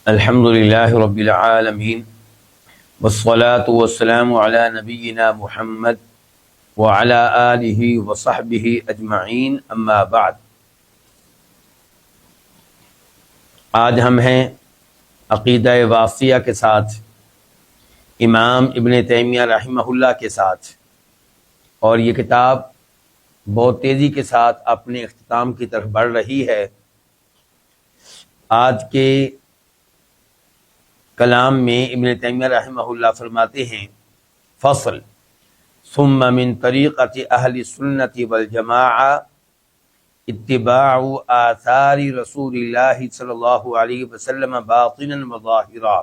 الحمد للہ رب العالمین والصلاة والسلام علی نبینا محمد وعلی آلہ وصحبہ اجمعین، اما بعد۔ آج ہم ہیں عقیدہ واسطیہ کے ساتھ، امام ابن تیمیہ رحمہ اللہ کے ساتھ، اور یہ کتاب بہت تیزی کے ساتھ اپنے اختتام کی طرف بڑھ رہی ہے۔ آج کے کلام میں ابن تیمیہ رحمہ اللہ فرماتے ہیں، فصل ثم من طریقۃ اہل سنت والجماعہ اتباع آثار رسول اللہ صلی اللہ علیہ وسلم باطنا وظاہرا۔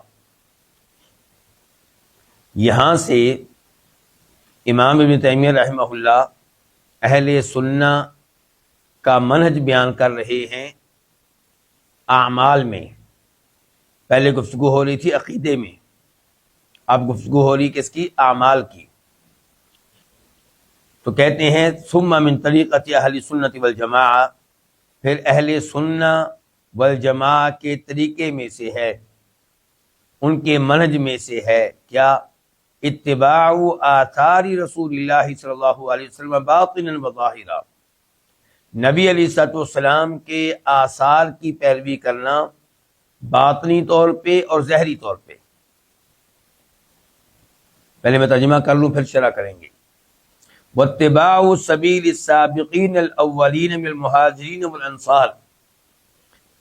یہاں سے امام ابن تیمیہ رحمہ اللہ اہل سنہ کا منہج بیان کر رہے ہیں اعمال میں۔ پہلے گفتگو ہو رہی تھی عقیدے میں، اب گفتگو ہو رہی کس کی؟ اعمال کی۔ تو کہتے ہیں ثم من طریقۃ اہل سنت والجماعہ، پھر اہل سنہ والجماعہ کے طریقے میں سے ہے، ان کے منہج میں سے ہے کیا؟ اتباع آثار رسول اللہ صلی اللہ علیہ وسلم باطنا وظاہرا، نبی علیہ الصلوۃ والسلام کے آثار کی پیروی کرنا باطنی طور پہ اور ظاہری طور پہ۔ پہلے میں ترجمہ کر لوں پھر شرح کریں گے۔ واتباع سبیل السابقین الاولین من المہاجرین والانصار،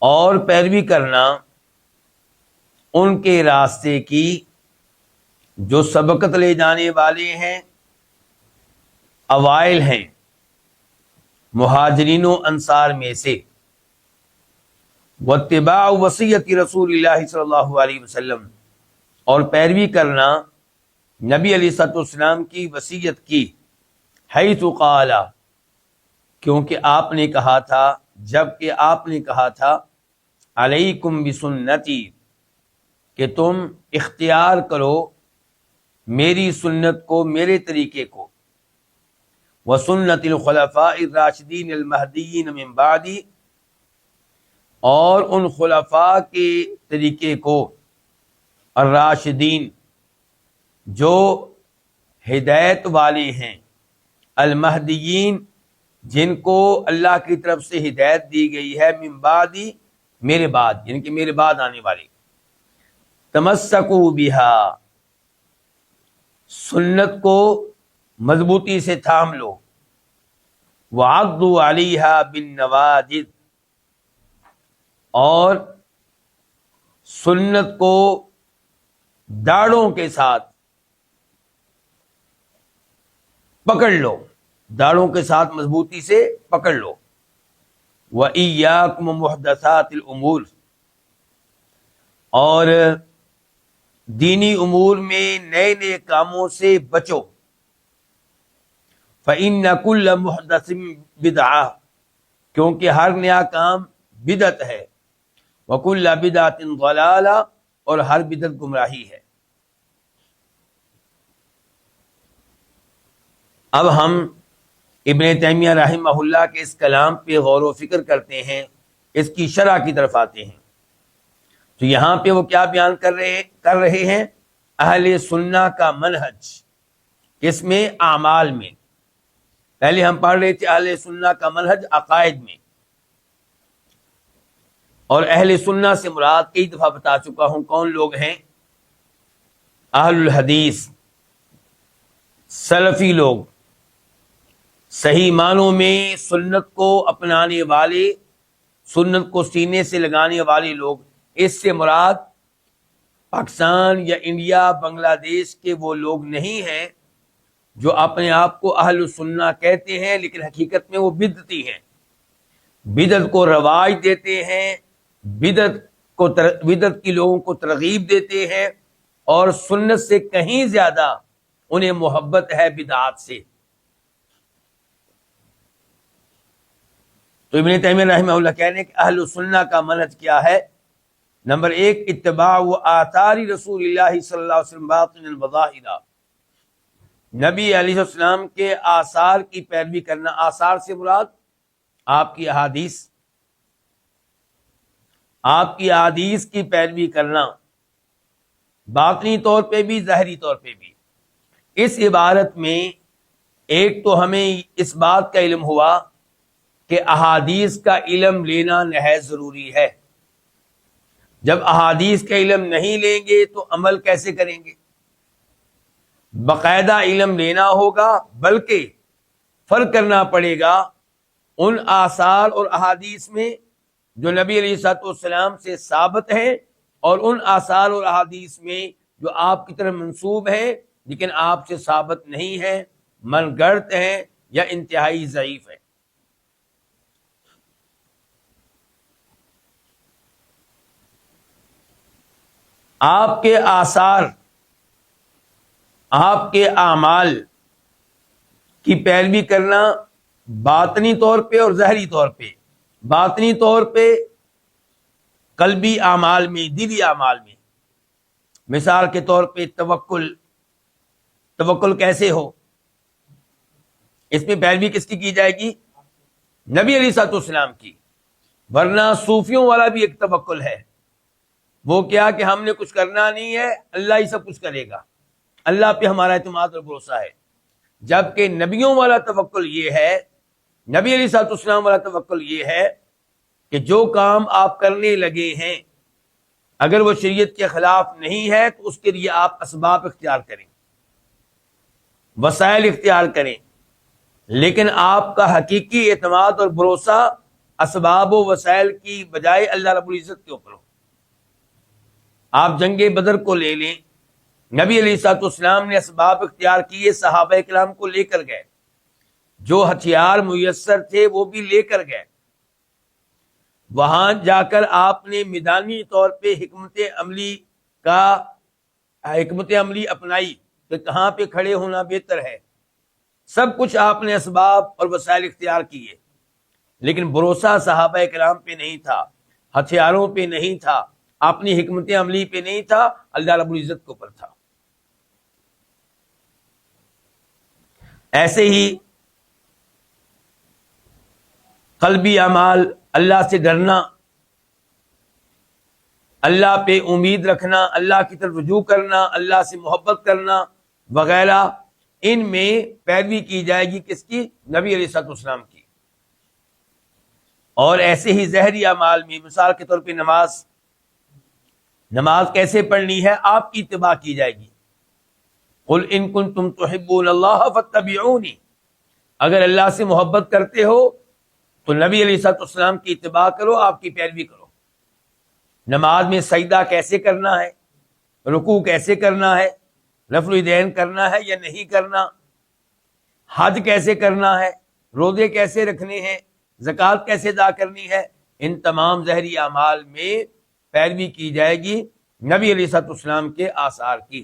اور پیروی کرنا ان کے راستے کی جو سبقت لے جانے والے ہیں، اوائل ہیں مہاجرین و انصار میں سے۔ واتباع وصیت رسول اللہ صلی اللہ علیہ وسلم، اور پیروی کرنا نبی علیہ الصلوۃ والسلام کی وصیت کی، حیث قال، کیونکہ آپ نے کہا تھا، جب کہ آپ نے کہا تھا، علیکم بسنتی، کہ تم اختیار کرو میری سنت کو، میرے طریقے کو، وسنت الخلفاء الراشدین المہدیین من بعدی، اور ان خلفاء کے طریقے کو، الراشدین جو ہدایت والے ہیں، المہدیین جن کو اللہ کی طرف سے ہدایت دی گئی ہے، من بعدی میرے بعد، یعنی کہ میرے بعد آنے والے۔ تمسکوا بہا، سنت کو مضبوطی سے تھام لو، وعضوا علیہا بالنواجذ، اور سنت کو داڑھوں کے ساتھ پکڑ لو، داڑھوں کے ساتھ مضبوطی سے پکڑ لو۔ وَإِيَّاكُمْ وَمُحْدَثَاتِ الْأُمُورِ، اور دینی امور میں نئے نئے کاموں سے بچو۔ فَإِنَّ كُلَّ مُحْدَثٍ بِدْعَةٍ، کیونکہ ہر نیا کام بدعت ہے۔ وَكُلَّ بِدْعَةٍ ضَلَالَةٍ، اور ہر بدعت گمراہی ہے۔ اب ہم ابن تیمیہ رحمہ اللہ کے اس کلام پہ غور و فکر کرتے ہیں، اس کی شرح کی طرف آتے ہیں۔ تو یہاں پہ وہ کیا بیان کر رہے ہیں؟ اہل سنہ کا منہج، کس میں؟ اعمال میں۔ پہلے ہم پڑھ رہے تھے اہل سنہ کا منہج عقائد میں، اور اہل سنہ سے مراد کئی دفعہ بتا چکا ہوں کون لوگ ہیں۔ اہل الحدیث، سلفی لوگ، صحیح معنوں میں سنت کو اپنانے والے، سنت کو سینے سے لگانے والے لوگ۔ اس سے مراد پاکستان یا انڈیا، بنگلہ دیش کے وہ لوگ نہیں ہیں جو اپنے آپ کو اہل سنہ کہتے ہیں، لیکن حقیقت میں وہ بدعتی ہیں، بدعت کو رواج دیتے ہیں، بدعت کی لوگوں کو ترغیب دیتے ہیں، اور سنت سے کہیں زیادہ انہیں محبت ہے بدعات سے۔ تو ابن تیمیہ رحمہ اللہ کہہ رہے ہیں کہ اہل سنہ کا منہج کیا ہے؟ نمبر 1، اتباع آثار رسول اللہ صلی اللہ علیہ وسلم باطنا وظاہرا، نبی علیہ السلام کے آثار کی پیروی کرنا۔ آثار سے مراد آپ کی احادیث، آپ کی احادیث کی پیروی کرنا، باطنی طور پہ بھی ظاہری طور پہ بھی۔ اس عبارت میں ایک تو ہمیں اس بات کا علم ہوا کہ احادیث کا علم لینا نہایت ضروری ہے۔ جب احادیث کا علم نہیں لیں گے تو عمل کیسے کریں گے؟ باقاعدہ علم لینا ہوگا، بلکہ فرق کرنا پڑے گا ان آثار اور احادیث میں جو نبی علیہ الصلوۃ والسلام سے ثابت ہیں، اور ان آثار اور احادیث میں جو آپ کی طرف منسوب ہیں لیکن آپ سے ثابت نہیں ہیں، من گڑت ہیں یا انتہائی ضعیف ہیں۔ آپ کے آثار، آپ کے اعمال کی پیروی کرنا باطنی طور پہ اور ظاہری طور پہ۔ باطنی طور پہ قلبی اعمال میں، دلی اعمال میں، مثال کے طور پہ توکل کیسے ہو، اس میں پیروی کس کی جائے گی؟ نبی علیہ الصلوۃ والسلام کی۔ ورنہ صوفیوں والا بھی ایک توکل ہے، وہ کیا کہ ہم نے کچھ کرنا نہیں ہے، اللہ ہی سب کچھ کرے گا، اللہ پہ ہمارا اعتماد اور بھروسہ ہے۔ جبکہ نبیوں والا توکل یہ ہے، نبی علیہ الصلوۃ والسلام والا توکل یہ ہے کہ جو کام آپ کرنے لگے ہیں اگر وہ شریعت کے خلاف نہیں ہے تو اس کے لیے آپ اسباب اختیار کریں، وسائل اختیار کریں، لیکن آپ کا حقیقی اعتماد اور بھروسہ اسباب و وسائل کی بجائے اللہ رب العزت کے اوپر ہو۔ آپ جنگ بدر کو لے لیں، نبی علیہ الصلوۃ والسلام نے اسباب اختیار کیے، صحابہ کرام کو لے کر گئے، جو ہتھیار میسر تھے وہ بھی لے کر گئے۔ وہاں جا کر آپ نے میدانی طور پہ حکمت عملی اپنائی کہ کہاں پہ کھڑے ہونا بہتر ہے، سب کچھ آپ نے اسباب اور وسائل اختیار کیے، لیکن بھروسہ صحابہ کرام پہ نہیں تھا، ہتھیاروں پہ نہیں تھا، اپنی حکمت عملی پہ نہیں تھا، اللہ رب العزت کے اوپر تھا۔ ایسے ہی قلبی اعمال، اللہ سے ڈرنا، اللہ پہ امید رکھنا، اللہ کی طرف رجوع کرنا، اللہ سے محبت کرنا وغیرہ، ان میں پیروی کی جائے گی کس کی؟ نبی علیہ الصلوۃ والسلام کی۔ اور ایسے ہی ظاہری اعمال میں، مثال کے طور پہ نماز کیسے پڑھنی ہے؟ آپ کی اتباع کی جائے گی۔ قل ان کنتم تحبون اللہ فاتبعونی، اگر اللہ سے محبت کرتے ہو تو نبی علیہ الصلوۃ والسلام کی اتباع کرو، آپ کی پیروی کرو۔ نماز میں سجدہ کیسے کرنا ہے، رکوع کیسے کرنا ہے، رفع الیدین کرنا ہے یا نہیں کرنا، حج کیسے کرنا ہے، روزے کیسے رکھنے ہیں، زکوٰۃ کیسے ادا کرنی ہے، ان تمام ظاہری اعمال میں پیروی کی جائے گی نبی علیہ الصلوۃ والسلام کے آثار کی۔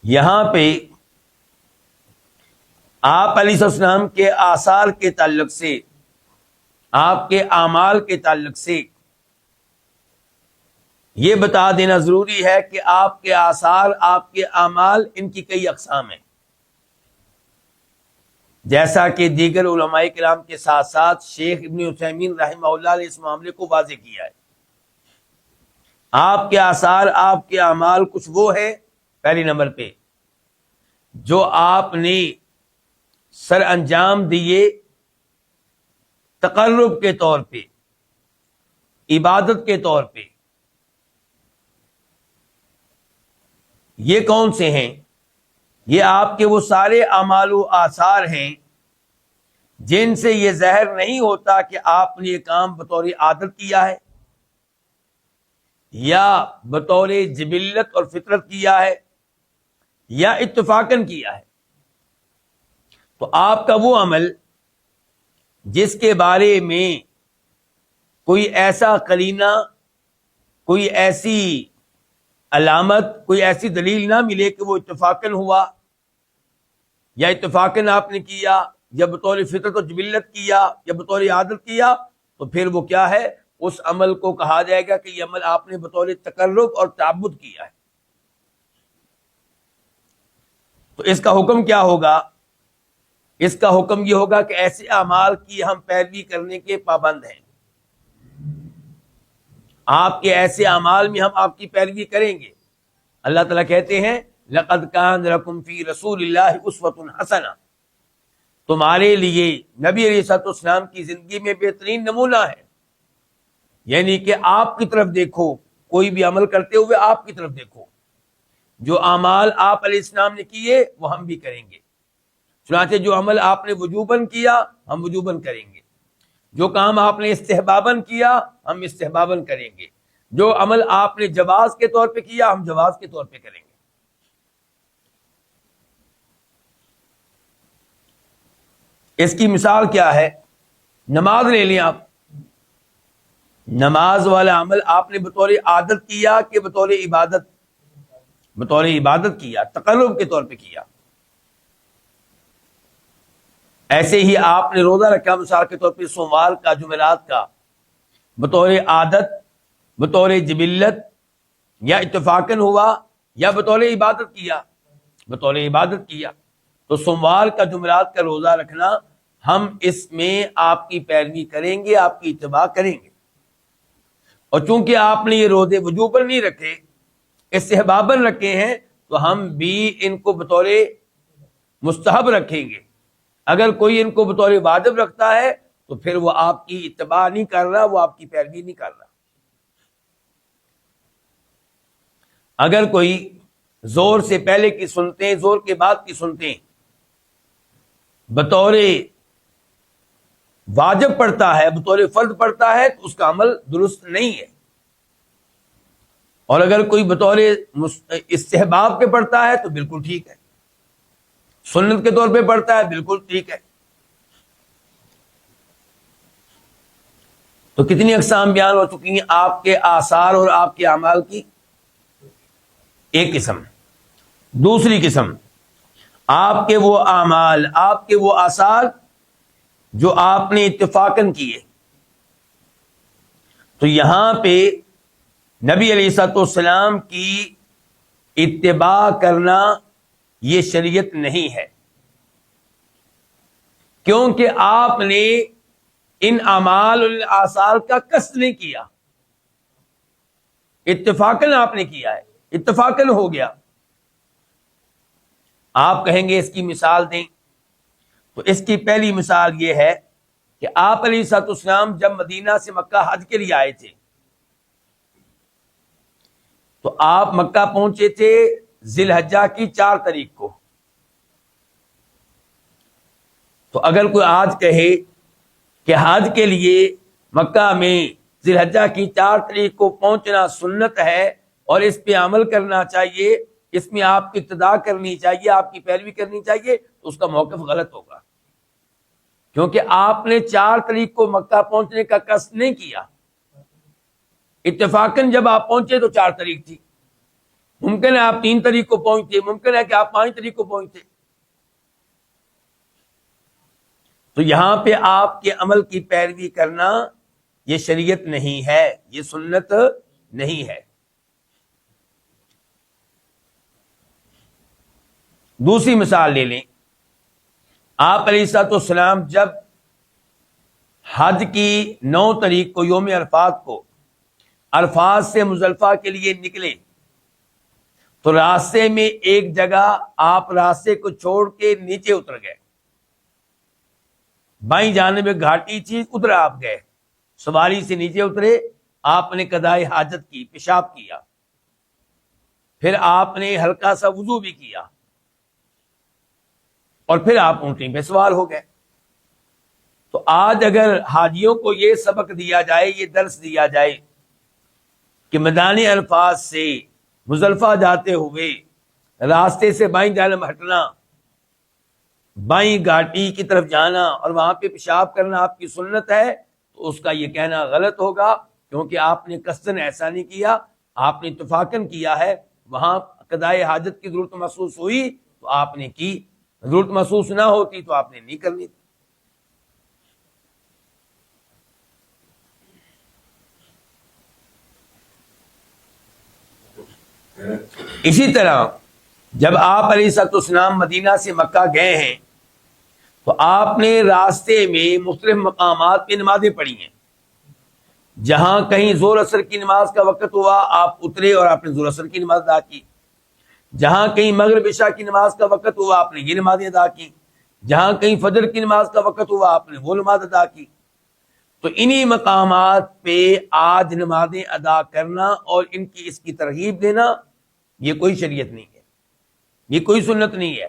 یہاں پہ آپ علیہ السلام کے آثار کے تعلق سے، آپ کے اعمال کے تعلق سے یہ بتا دینا ضروری ہے کہ آپ کے آثار، آپ کے اعمال، ان کی کئی اقسام ہیں، جیسا کہ دیگر علماء کرام کے ساتھ ساتھ شیخ ابن عثیمین رحمہ اللہ نے اس معاملے کو واضح کیا ہے۔ آپ کے آثار، آپ کے اعمال کچھ وہ ہے، پہلے نمبر پہ جو آپ نے سر انجام دیے تقرب کے طور پہ، عبادت کے طور پہ، یہ کون سے ہیں؟ یہ آپ کے وہ سارے اعمال و آثار ہیں جن سے یہ ظاہر نہیں ہوتا کہ آپ نے یہ کام بطور عادت کیا ہے یا بطور جبلت اور فطرت کیا ہے یا اتفاقاً کیا ہے۔ تو آپ کا وہ عمل جس کے بارے میں کوئی ایسا قرینہ، کوئی ایسی علامت، کوئی ایسی دلیل نہ ملے کہ وہ اتفاقاً ہوا یا اتفاقاً آپ نے کیا یا بطور فطرت و جبلت کیا یا بطور عادت کیا، تو پھر وہ کیا ہے؟ اس عمل کو کہا جائے گا کہ یہ عمل آپ نے بطور تقرب اور تعبد کیا ہے۔ تو اس کا حکم کیا ہوگا اس کا حکم یہ ہوگا کہ ایسے اعمال کی ہم پیروی کرنے کے پابند ہیں، آپ کے ایسے اعمال میں ہم آپ کی پیروی کریں گے۔ اللہ تعالیٰ کہتے ہیں لَقَدْ كَانَ لَكُمْ فِي رَسُولِ اللَّهِ أُسْوَةٌ حَسَنَةٌ، تمہارے لیے نبی علیہ الصلوۃ والسلام کی زندگی میں بہترین نمونہ ہے، یعنی کہ آپ کی طرف دیکھو، کوئی بھی عمل کرتے ہوئے آپ کی طرف دیکھو، جو اعمال آپ علیہ السلام نے کیے وہ ہم بھی کریں گے۔ چنانچہ جو عمل آپ نے وجوباً کیا ہم وجوباً کریں گے، جو کام آپ نے استحباباً کیا ہم استحباباً کریں گے، جو عمل آپ نے جواز کے طور پہ کیا ہم جواز کے طور پہ کریں گے۔ اس کی مثال کیا ہے؟ نماز لے لیں آپ، نماز والا عمل آپ نے بطور عادت کیا کہ بطور عبادت؟ بطور عبادت کیا، تقرب کے طور پہ کیا۔ ایسے ہی آپ نے روزہ رکھا مثال کے طور پہ سوموار کا، جمعرات کا، بطور عادت، بطور جبلت، یا اتفاقاً ہوا یا بطور عبادت کیا؟ بطور عبادت کیا۔ تو سوموار کا، جمعرات کا روزہ رکھنا، ہم اس میں آپ کی پیروی کریں گے، آپ کی اتباع کریں گے۔ اور چونکہ آپ نے یہ روزے وجوباً نہیں رکھے، استحباباً رکھے ہیں، تو ہم بھی ان کو بطور مستحب رکھیں گے۔ اگر کوئی ان کو بطور واجب رکھتا ہے تو پھر وہ آپ کی اتباع نہیں کر رہا، وہ آپ کی پیروی نہیں کر رہا۔ اگر کوئی زور سے پہلے کی سنتیں، زور کے بعد کی سنتیں بطور واجب پڑھتا ہے، بطور فرض پڑھتا ہے، تو اس کا عمل درست نہیں ہے۔ اور اگر کوئی بطور استحباب کے پڑھتا ہے تو بالکل ٹھیک ہے، سنت کے طور پہ پڑھتا ہے بالکل ٹھیک ہے۔ تو کتنی اقسام بیان ہو چکی ہیں آپ کے آثار اور آپ کے اعمال کی؟ ایک قسم۔ دوسری قسم، آپ کے وہ اعمال، آپ کے وہ آثار جو آپ نے اتفاقاً کیے۔ تو یہاں پہ نبی علیہ الصلوۃ والسلام کی اتباع کرنا یہ شریعت نہیں ہے، کیونکہ آپ نے ان اعمال اور آثار کا قصد نہیں کیا، اتفاقاً آپ نے کیا ہے، اتفاقاً ہو گیا۔ آپ کہیں گے اس کی مثال دیں، تو اس کی پہلی مثال یہ ہے کہ آپ علیہ الصلوۃ والسلام جب مدینہ سے مکہ حج کے لیے آئے تھے، تو آپ مکہ پہنچے تھے ذی الحجہ کی 4 تاریخ کو۔ تو اگر کوئی آج کہے کہ حج کے لیے مکہ میں ذی الحجہ کی 4 تاریخ کو پہنچنا سنت ہے اور اس پہ عمل کرنا چاہیے، اس میں آپ کی ابتداء کرنی چاہیے، آپ کی پیروی کرنی چاہیے، تو اس کا موقف غلط ہوگا، کیونکہ آپ نے 4 تاریخ کو مکہ پہنچنے کا قصد نہیں کیا۔ اتفاقاً جب آپ پہنچے تو 4 تاریخ تھی، ممکن ہے آپ 3 تاریخ کو پہنچتے، ممکن ہے کہ آپ 5 تاریخ کو پہنچتے۔ تو یہاں پہ آپ کے عمل کی پیروی کرنا یہ شریعت نہیں ہے، یہ سنت نہیں ہے۔ دوسری مثال لے لیں، آپ علیہ الصلوۃ والسلام جب حج کی 9 تاریخ کو یوم عرفات کو عرفات سے مزدلفہ کے لیے نکلے، تو راستے میں ایک جگہ آپ راستے کو چھوڑ کے نیچے اتر گئے، بائیں جانب میں گھاٹی تھی، ادھر آپ گئے، سواری سے نیچے اترے، آپ نے قضائے حاجت کی، پیشاب کیا، پھر آپ نے ہلکا سا وضو بھی کیا، اور پھر آپ اونٹنی پہ سوار ہو گئے۔ تو آج اگر حاجیوں کو یہ سبق دیا جائے، یہ درس دیا جائے کہ میدان عرفات سے مزدلفہ جاتے ہوئے راستے سے بائیں جانب ہٹنا، بائیں گھاٹی کی طرف جانا اور وہاں پہ پیشاب کرنا آپ کی سنت ہے، تو اس کا یہ کہنا غلط ہوگا، کیونکہ آپ نے قصداً ایسا نہیں کیا، آپ نے اتفاقاً کیا ہے۔ وہاں قضائے حاجت کی ضرورت محسوس ہوئی تو آپ نے کی، ضرورت محسوس نہ ہوتی تو آپ نے نہیں کرنی تھی۔ اسی طرح جب آپ علیہ الصلوۃ والسلام مدینہ سے مکہ گئے ہیں تو آپ نے راستے میں مختلف مقامات پہ نمازیں پڑھی ہیں. جہاں کہیں زور اثر کی نماز کا وقت ہوا آپ اترے اور آپ نے زور اثر کی نماز ادا کی. جہاں کہیں مغرب عشاء کی نماز کا وقت ہوا آپ نے یہ نمازیں ادا کی. جہاں کہیں فجر کی نماز کا وقت ہوا آپ نے وہ نماز ادا کی. تو انہی مقامات پہ آج نمازیں ادا کرنا اور ان کی اس کی ترغیب دینا یہ کوئی شریعت نہیں ہے, یہ کوئی سنت نہیں ہے,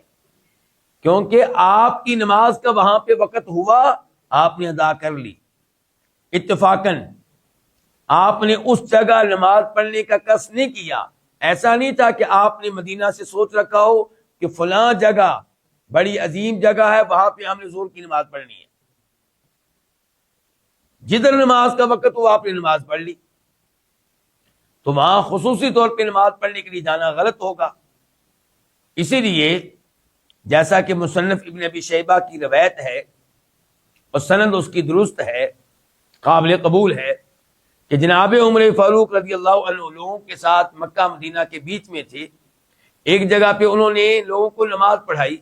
کیونکہ آپ کی نماز کا وہاں پہ وقت ہوا آپ نے ادا کر لی اتفاقاً. آپ نے اس جگہ نماز پڑھنے کا قصد نہیں کیا. ایسا نہیں تھا کہ آپ نے مدینہ سے سوچ رکھا ہو کہ فلاں جگہ بڑی عظیم جگہ ہے وہاں پہ ہم نے زور کی نماز پڑھنی ہے. جدھر نماز کا وقت ہوا آپ نے نماز پڑھ لی. تو وہاں خصوصی طور پہ نماز پڑھنے کے لیے جانا غلط ہوگا. اسی لیے جیسا کہ مصنف ابن ابی شیبہ کی روایت ہے اور سند اس کی درست ہے, قابل قبول ہے, کہ جناب عمر فاروق رضی اللہ عنہ لوگوں کے ساتھ مکہ مدینہ کے بیچ میں تھے. ایک جگہ پہ انہوں نے لوگوں کو نماز پڑھائی.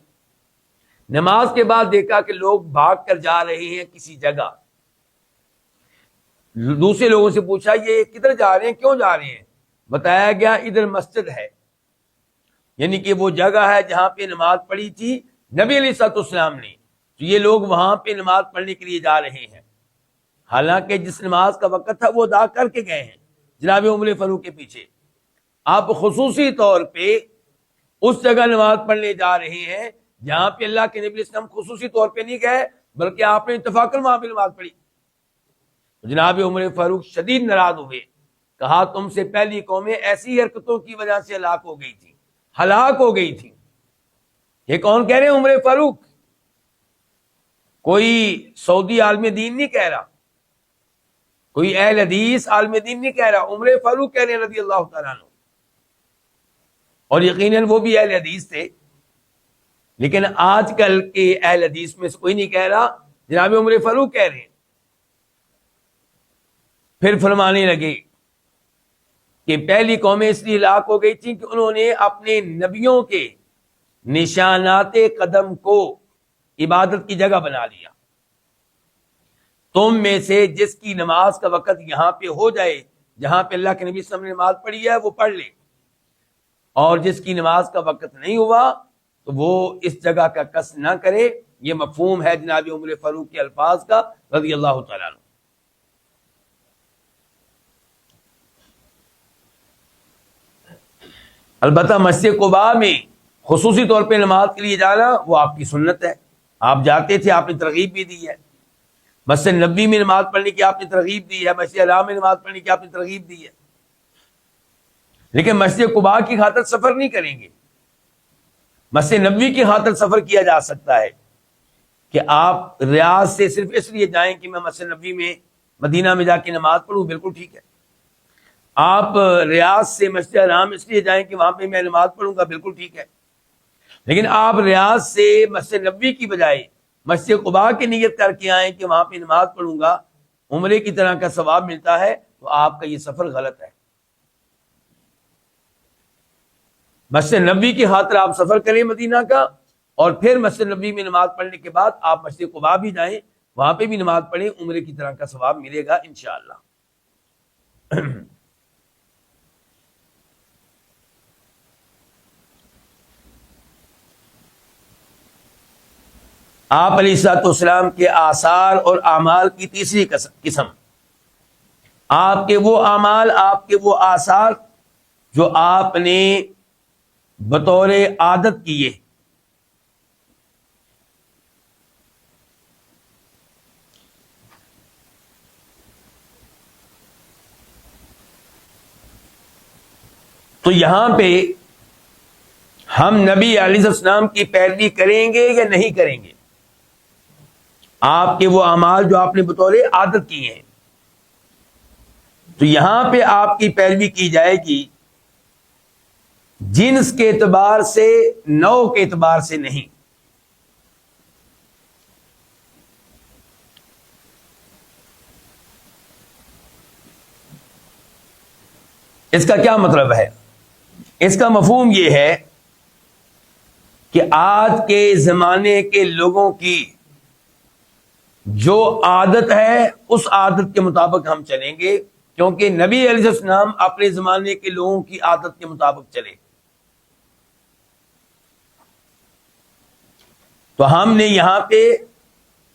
نماز کے بعد دیکھا کہ لوگ بھاگ کر جا رہے ہیں کسی جگہ. دوسرے لوگوں سے پوچھا یہ کدھر جا رہے ہیں, کیوں جا رہے ہیں؟ بتایا گیا ادھر مسجد ہے, یعنی کہ وہ جگہ ہے جہاں پہ نماز پڑھی تھی نبی علیہ الصلوۃ والسلام نے. تو یہ لوگ وہاں پہ نماز پڑھنے کے لیے جا رہے ہیں, حالانکہ جس نماز کا وقت تھا وہ ادا کر کے گئے ہیں جناب عمر فاروق کے پیچھے. آپ خصوصی طور پہ اس جگہ نماز پڑھنے جا رہے ہیں جہاں پہ اللہ کے نبی علیہ السلام خصوصی طور پہ نہیں گئے بلکہ آپ نے اتفاقاً وہاں پہ نماز پڑھی. جناب عمر فاروق شدید ناراض ہوئے, کہا تم سے پہلی قومیں ایسی حرکتوں کی وجہ سے ہلاک ہو گئی تھی, ہلاک ہو گئی تھی. یہ کون کہہ رہے ہیں؟ عمر فاروق. کوئی سعودی عالم دین نہیں کہہ رہا, کوئی اہل حدیث عالم دین نہیں کہہ رہا, عمر فاروق کہہ رہے ہیں رضی اللہ تعالیٰ عنہ. اور یقیناً وہ بھی اہل حدیث تھے, لیکن آج کل کے اہل حدیث میں سے کوئی نہیں کہہ رہا, جناب عمر فاروق کہہ رہے ہیں. پھر فرمانے لگے کہ پہلی قومیں اس لیے ہلاک ہو گئی تھیں کہ انہوں نے اپنے نبیوں کے نشانات قدم کو عبادت کی جگہ بنا لیا. تم میں سے جس کی نماز کا وقت یہاں پہ ہو جائے جہاں پہ اللہ کے نبی صلی اللہ علیہ وسلم نے نماز پڑھی ہے وہ پڑھ لے, اور جس کی نماز کا وقت نہیں ہوا تو وہ اس جگہ کا قصد نہ کرے. یہ مفہوم ہے جناب عمر فاروق کے الفاظ کا رضی اللہ تعالیٰ عنہ. البتہ مسجد قباء میں خصوصی طور پہ نماز کے لیے جانا وہ آپ کی سنت ہے, آپ جاتے تھے, آپ نے ترغیب بھی دی ہے. مسجد نبوی میں نماز پڑھنے کی آپ نے ترغیب دی ہے, مسجد حرام میں نماز پڑھنے کی آپ نے ترغیب دی ہے. لیکن مسجد قباء کی خاطر سفر نہیں کریں گے. مسجد نبوی کی خاطر سفر کیا جا سکتا ہے کہ آپ ریاض سے صرف اس لیے جائیں کہ میں مسجد نبوی میں مدینہ میں جا کے نماز پڑھوں, بالکل ٹھیک ہے. آپ ریاض سے مسجد حرام اس لیے جائیں کہ وہاں پہ میں نماز پڑھوں گا, بالکل ٹھیک ہے. لیکن آپ ریاض سے مسجد نبوی کی بجائے مسجد قباء کی نیت کر کے آئیں کہ وہاں پہ نماز پڑھوں گا, عمرے کی طرح کا ثواب ملتا ہے, تو آپ کا یہ سفر غلط ہے. مسجد نبوی کی خاطر آپ سفر کریں مدینہ کا, اور پھر مسجد نبوی میں نماز پڑھنے کے بعد آپ مسجد قباء بھی جائیں, وہاں پہ بھی نماز پڑھیں, عمرے کی طرح کا ثواب ملے گا انشاءاللہ. آپ علیہ الصلوۃ والسلام کے آثار اور اعمال کی تیسری قسم, آپ کے وہ اعمال, آپ کے وہ آثار جو آپ نے بطور عادت کیے. تو یہاں پہ ہم نبی علیہ السلام کی پیروی کریں گے یا نہیں کریں گے؟ آپ کے وہ اعمال جو آپ نے بطور عادت کیے ہیں, تو یہاں پہ آپ کی پیروی کی جائے گی جنس کے اعتبار سے, نوع کے اعتبار سے نہیں. اس کا کیا مطلب ہے؟ اس کا مفہوم یہ ہے کہ آج کے زمانے کے لوگوں کی جو عادت ہے اس عادت کے مطابق ہم چلیں گے، کیونکہ نبی علیہ السلام اپنے زمانے کے لوگوں کی عادت کے مطابق چلے. تو ہم نے یہاں پہ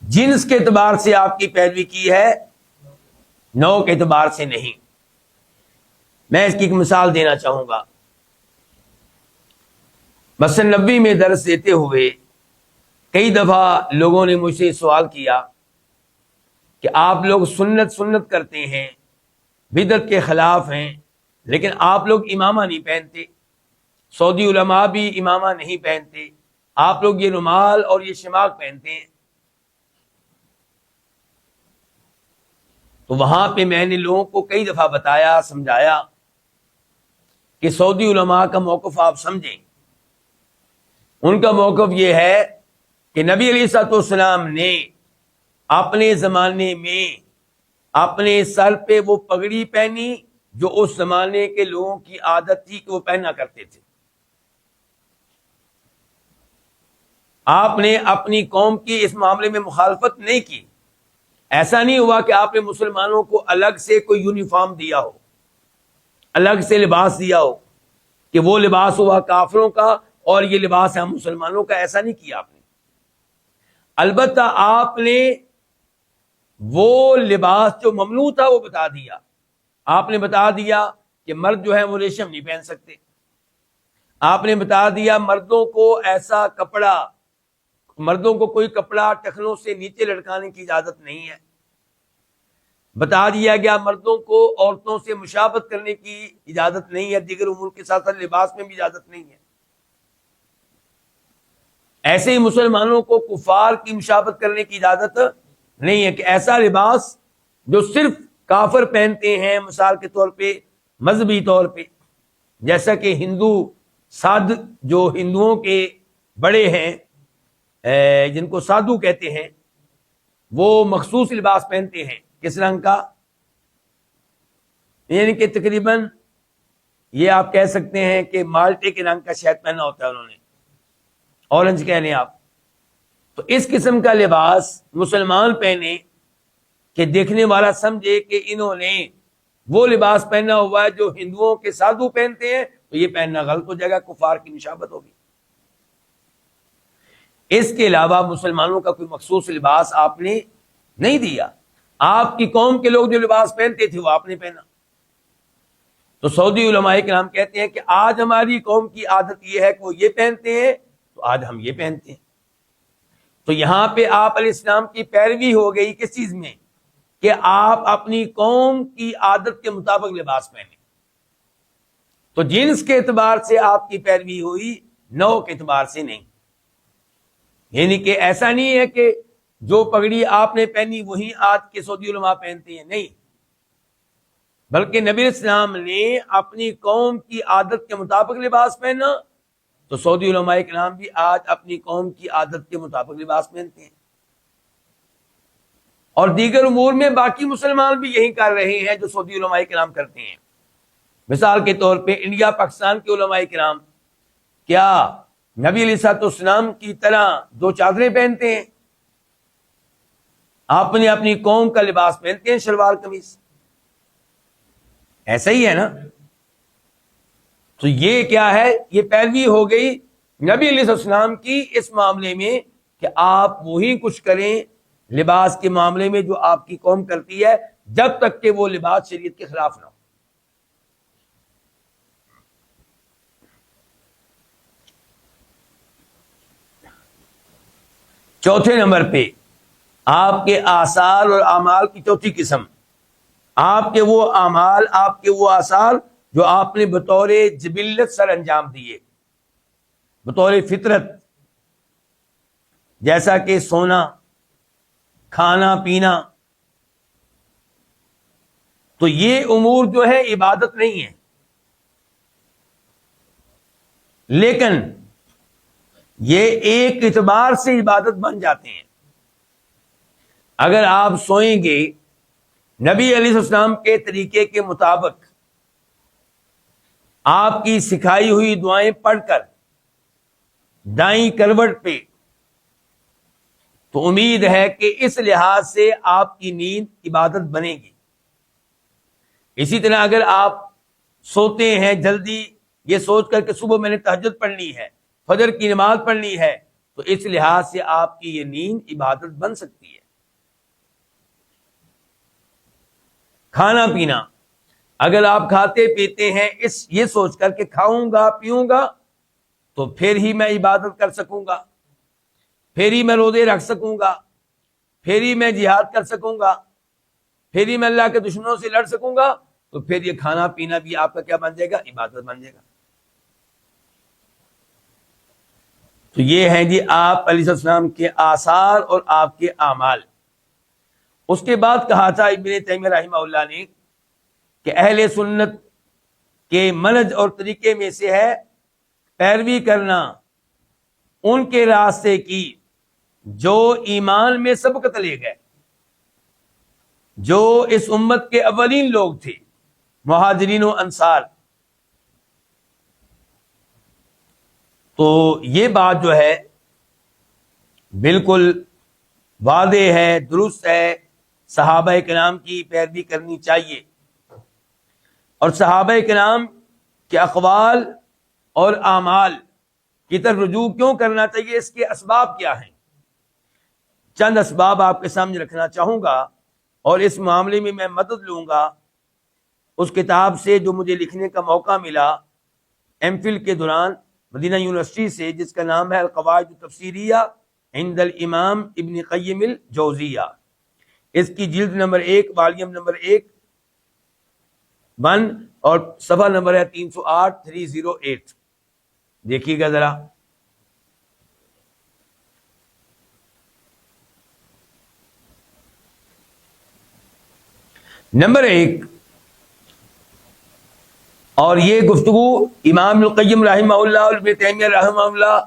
جنس کے اعتبار سے آپ کی پیروی کی ہے، نوع کے اعتبار سے نہیں. میں اس کی ایک مثال دینا چاہوں گا. مسجد نبوی میں درس دیتے ہوئے کئی دفعہ لوگوں نے مجھ سے سوال کیا کہ آپ لوگ سنت کرتے ہیں، بدعت کے خلاف ہیں، لیکن آپ لوگ امامہ نہیں پہنتے، سعودی علماء بھی امامہ نہیں پہنتے، آپ لوگ یہ رومال اور یہ شماغ پہنتے ہیں. تو وہاں پہ میں نے لوگوں کو کئی دفعہ بتایا، سمجھایا کہ سعودی علماء کا موقف آپ سمجھیں. ان کا موقف یہ ہے کہ نبی علیہ الصلوۃ والسلام نے اپنے زمانے میں اپنے سر پہ وہ پگڑی پہنی جو اس زمانے کے لوگوں کی عادت تھی کہ وہ پہنا کرتے تھے. آپ نے اپنی قوم کی اس معاملے میں مخالفت نہیں کی. ایسا نہیں ہوا کہ آپ نے مسلمانوں کو الگ سے کوئی یونیفارم دیا ہو، الگ سے لباس دیا ہو کہ وہ لباس ہوا کافروں کا اور یہ لباس ہے ہم مسلمانوں کا. ایسا نہیں کیا آپ نے. البتہ آپ نے وہ لباس جو ممنوع تھا وہ بتا دیا. آپ نے بتا دیا کہ مرد جو ہے وہ ریشم نہیں پہن سکتے. آپ نے بتا دیا مردوں کو ایسا کپڑا، مردوں کو کوئی کپڑا ٹخنوں سے نیچے لٹکانے کی اجازت نہیں ہے. بتا دیا گیا مردوں کو عورتوں سے مشابہت کرنے کی اجازت نہیں ہے، دیگر امور کے ساتھ ساتھ لباس میں بھی اجازت نہیں ہے. ایسے ہی مسلمانوں کو کفار کی مشابہت کرنے کی اجازت نہیں ہے کہ ایسا لباس جو صرف کافر پہنتے ہیں، مثال کے طور پہ مذہبی طور پہ، جیسا کہ ہندو سادھ جو ہندوؤں کے بڑے ہیں جن کو سادھو کہتے ہیں، وہ مخصوص لباس پہنتے ہیں. کس رنگ کا؟ یعنی کہ تقریباً یہ آپ کہہ سکتے ہیں کہ مالٹے کے رنگ کا شاید پہنا ہوتا ہے انہوں نے، اورنج کہہ لیں آپ. تو اس قسم کا لباس مسلمان پہنے کہ دیکھنے والا سمجھے کہ انہوں نے وہ لباس پہنا ہوا ہے جو ہندوؤں کے سادھو پہنتے ہیں، تو یہ پہننا غلط ہو جائے گا، کفار کی مشابہت ہوگی. اس کے علاوہ مسلمانوں کا کوئی مخصوص لباس آپ نے نہیں دیا. آپ کی قوم کے لوگ جو لباس پہنتے تھے وہ آپ نے پہنا. تو سعودی علماء کرام کہتے ہیں کہ آج ہماری قوم کی عادت یہ ہے کہ وہ یہ پہنتے ہیں تو آج ہم یہ پہنتے ہیں. تو یہاں پہ آپ علیہ السلام کی پیروی ہو گئی کس چیز میں؟ کہ آپ اپنی قوم کی عادت کے مطابق لباس پہنے. تو جنس کے اعتبار سے آپ کی پیروی ہوئی، نوع کے اعتبار سے نہیں. یعنی کہ ایسا نہیں ہے کہ جو پگڑی آپ نے پہنی وہی آج کے سعودی علماء پہنتے ہیں، نہیں، بلکہ نبی علیہ السلام نے اپنی قوم کی عادت کے مطابق لباس پہنا، تو سعودی علماء کرام بھی آج اپنی قوم کی عادت کے مطابق لباس پہنتے ہیں. اور دیگر امور میں باقی مسلمان بھی یہی کر رہے ہیں جو سعودی علماء کرام کرتے ہیں. مثال کے طور پہ انڈیا پاکستان کے علماء کرام کیا نبی علیہ الصلوۃ والسلام کی طرح دو چادریں پہنتے ہیں؟ آپ نے اپنی قوم کا لباس پہنتے ہیں، شلوار قمیص. ایسا ہی ہے نا. تو یہ کیا ہے؟ یہ پیروی ہو گئی نبی علیہ السلام کی اس معاملے میں کہ آپ وہی کچھ کریں لباس کے معاملے میں جو آپ کی قوم کرتی ہے، جب تک کہ وہ لباس شریعت کے خلاف نہ ہو. چوتھے نمبر پہ آپ کے آثار اور اعمال کی چوتھی قسم، آپ کے وہ اعمال، آپ کے وہ آثار جو آپ نے بطور جبلت سر انجام دیے، بطور فطرت، جیسا کہ سونا، کھانا پینا. تو یہ امور جو ہے عبادت نہیں ہے، لیکن یہ ایک اعتبار سے عبادت بن جاتے ہیں. اگر آپ سوئیں گے نبی علیہ السلام کے طریقے کے مطابق، آپ کی سکھائی ہوئی دعائیں پڑھ کر دائیں کروٹ پہ، تو امید ہے کہ اس لحاظ سے آپ کی نیند عبادت بنے گی۔ اسی طرح اگر آپ سوتے ہیں جلدی یہ سوچ کر کہ صبح میں نے تہجد پڑھنی ہے، فجر کی نماز پڑھنی ہے، تو اس لحاظ سے آپ کی یہ نیند عبادت بن سکتی ہے۔ کھانا پینا، اگر آپ کھاتے پیتے ہیں یہ سوچ کر کہ کھاؤں گا پیوں گا تو پھر ہی میں عبادت کر سکوں گا، پھر ہی میں روزے رکھ سکوں گا، پھر ہی میں جہاد کر سکوں گا، پھر ہی میں اللہ کے دشمنوں سے لڑ سکوں گا، تو پھر یہ کھانا پینا بھی آپ کا کیا بن جائے گا؟ عبادت بن جائے گا۔ تو یہ ہیں جی آپ علیہ السلام کے آثار اور آپ کے اعمال۔ اس کے بعد کہا تھا ابن تیمیہ رحمہ اللہ نے کہ اہل سنت کے منہج اور طریقے میں سے ہے پیروی کرنا ان کے راستے کی جو ایمان میں سبقت لے گئے، جو اس امت کے اولین لوگ تھے، مہاجرین و انصار۔ تو یہ بات جو ہے بالکل واضح ہے، درست ہے، صحابہ کرام کی پیروی کرنی چاہیے، اور صحابہ کرام کے اقوال اور اعمال کی طرف رجوع کیوں کرنا چاہیے، اس کے اسباب کیا ہیں؟ چند اسباب آپ کے سامنے رکھنا چاہوں گا، اور اس معاملے میں میں مدد لوں گا اس کتاب سے جو مجھے لکھنے کا موقع ملا ایم فل کے دوران مدینہ یونیورسٹی سے، جس کا نام ہے القواعد التفسیریہ عند الامام ابن قیم الجوزیہ۔ اس کی جلد نمبر 1، والیوم نمبر 1 اور صفحہ نمبر ہے 308 308۔ دیکھیے گا ذرا۔ نمبر 1، اور یہ گفتگو امام القیم رحمہ اللہ اور ابن تیمیہ رحمہ اللہ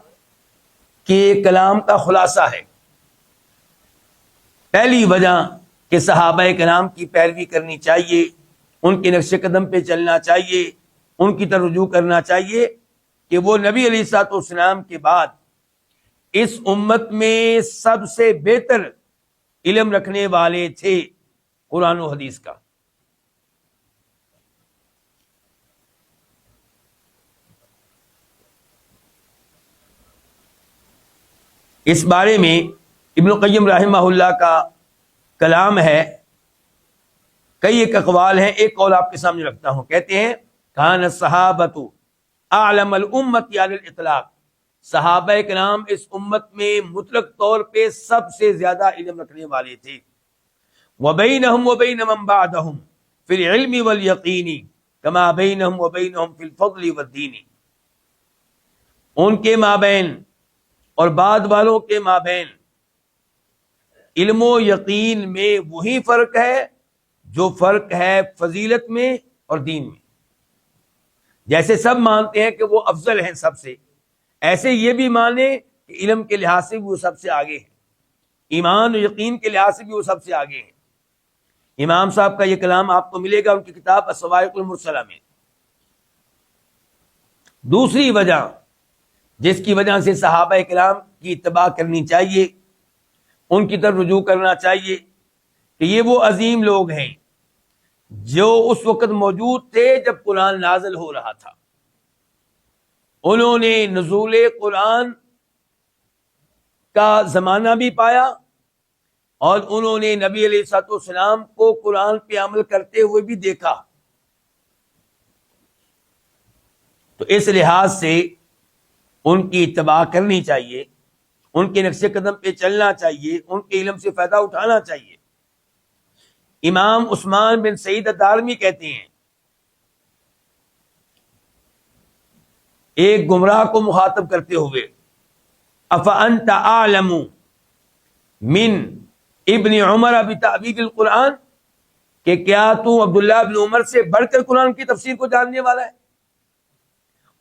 کے کلام کا خلاصہ ہے۔ پہلی وجہ کہ صحابہ کرام کی پیروی کرنی چاہیے، ان کے نقش قدم پہ چلنا چاہیے، ان کی طرف رجوع کرنا چاہیے کہ وہ نبی علیہ الصلوۃ والسلام کے بعد اس امت میں سب سے بہتر علم رکھنے والے تھے قرآن و حدیث کا۔ اس بارے میں ابن القیم رحمہ اللہ کا کلام ہے، کئی ایک اقوال ہیں، ایک قول آپ کے سامنے رکھتا ہوں۔ کہتے ہیں کان الصحابۃ اعلم الامۃ علی الاطلاق، صحابہ کرام اس امت میں مطلق طور پہ سب سے زیادہ علم رکھنے والے تھے۔ وبینہم وبین من بعدہم فی العلم والیقین کما بینہم وبینہم فی الفضل والدین، ان کے مابین اور بعد والوں کے مابین علم و یقین میں وہی فرق ہے جو فرق ہے فضیلت میں اور دین میں۔ جیسے سب مانتے ہیں کہ وہ افضل ہیں سب سے، ایسے یہ بھی مانے کہ علم کے لحاظ سے بھی وہ سب سے آگے ہیں، ایمان و یقین کے لحاظ سے بھی وہ سب سے آگے ہیں۔ امام صاحب کا یہ کلام آپ کو ملے گا ان کی کتاب الصواعق المرسلہ میں۔ دوسری وجہ جس کی وجہ سے صحابہ کرام کی اتباع کرنی چاہیے، ان کی طرف رجوع کرنا چاہیے، کہ یہ وہ عظیم لوگ ہیں جو اس وقت موجود تھے جب قرآن نازل ہو رہا تھا۔ انہوں نے نزول قرآن کا زمانہ بھی پایا، اور انہوں نے نبی علیہ الصلوۃ والسلام کو قرآن پہ عمل کرتے ہوئے بھی دیکھا۔ تو اس لحاظ سے ان کی اتباع کرنی چاہیے، ان کے نقش قدم پہ چلنا چاہیے، ان کے علم سے فائدہ اٹھانا چاہیے۔ امام عثمان بن سعید الدارمی کہتے ہیں، ایک گمراہ کو مخاطب کرتے ہوئے، افانت اعلم من ابن عمر بتأویل القرآن، کہ کیا تو عبداللہ بن عمر سے بڑھ کر قرآن کی تفسیر کو جاننے والا ہے؟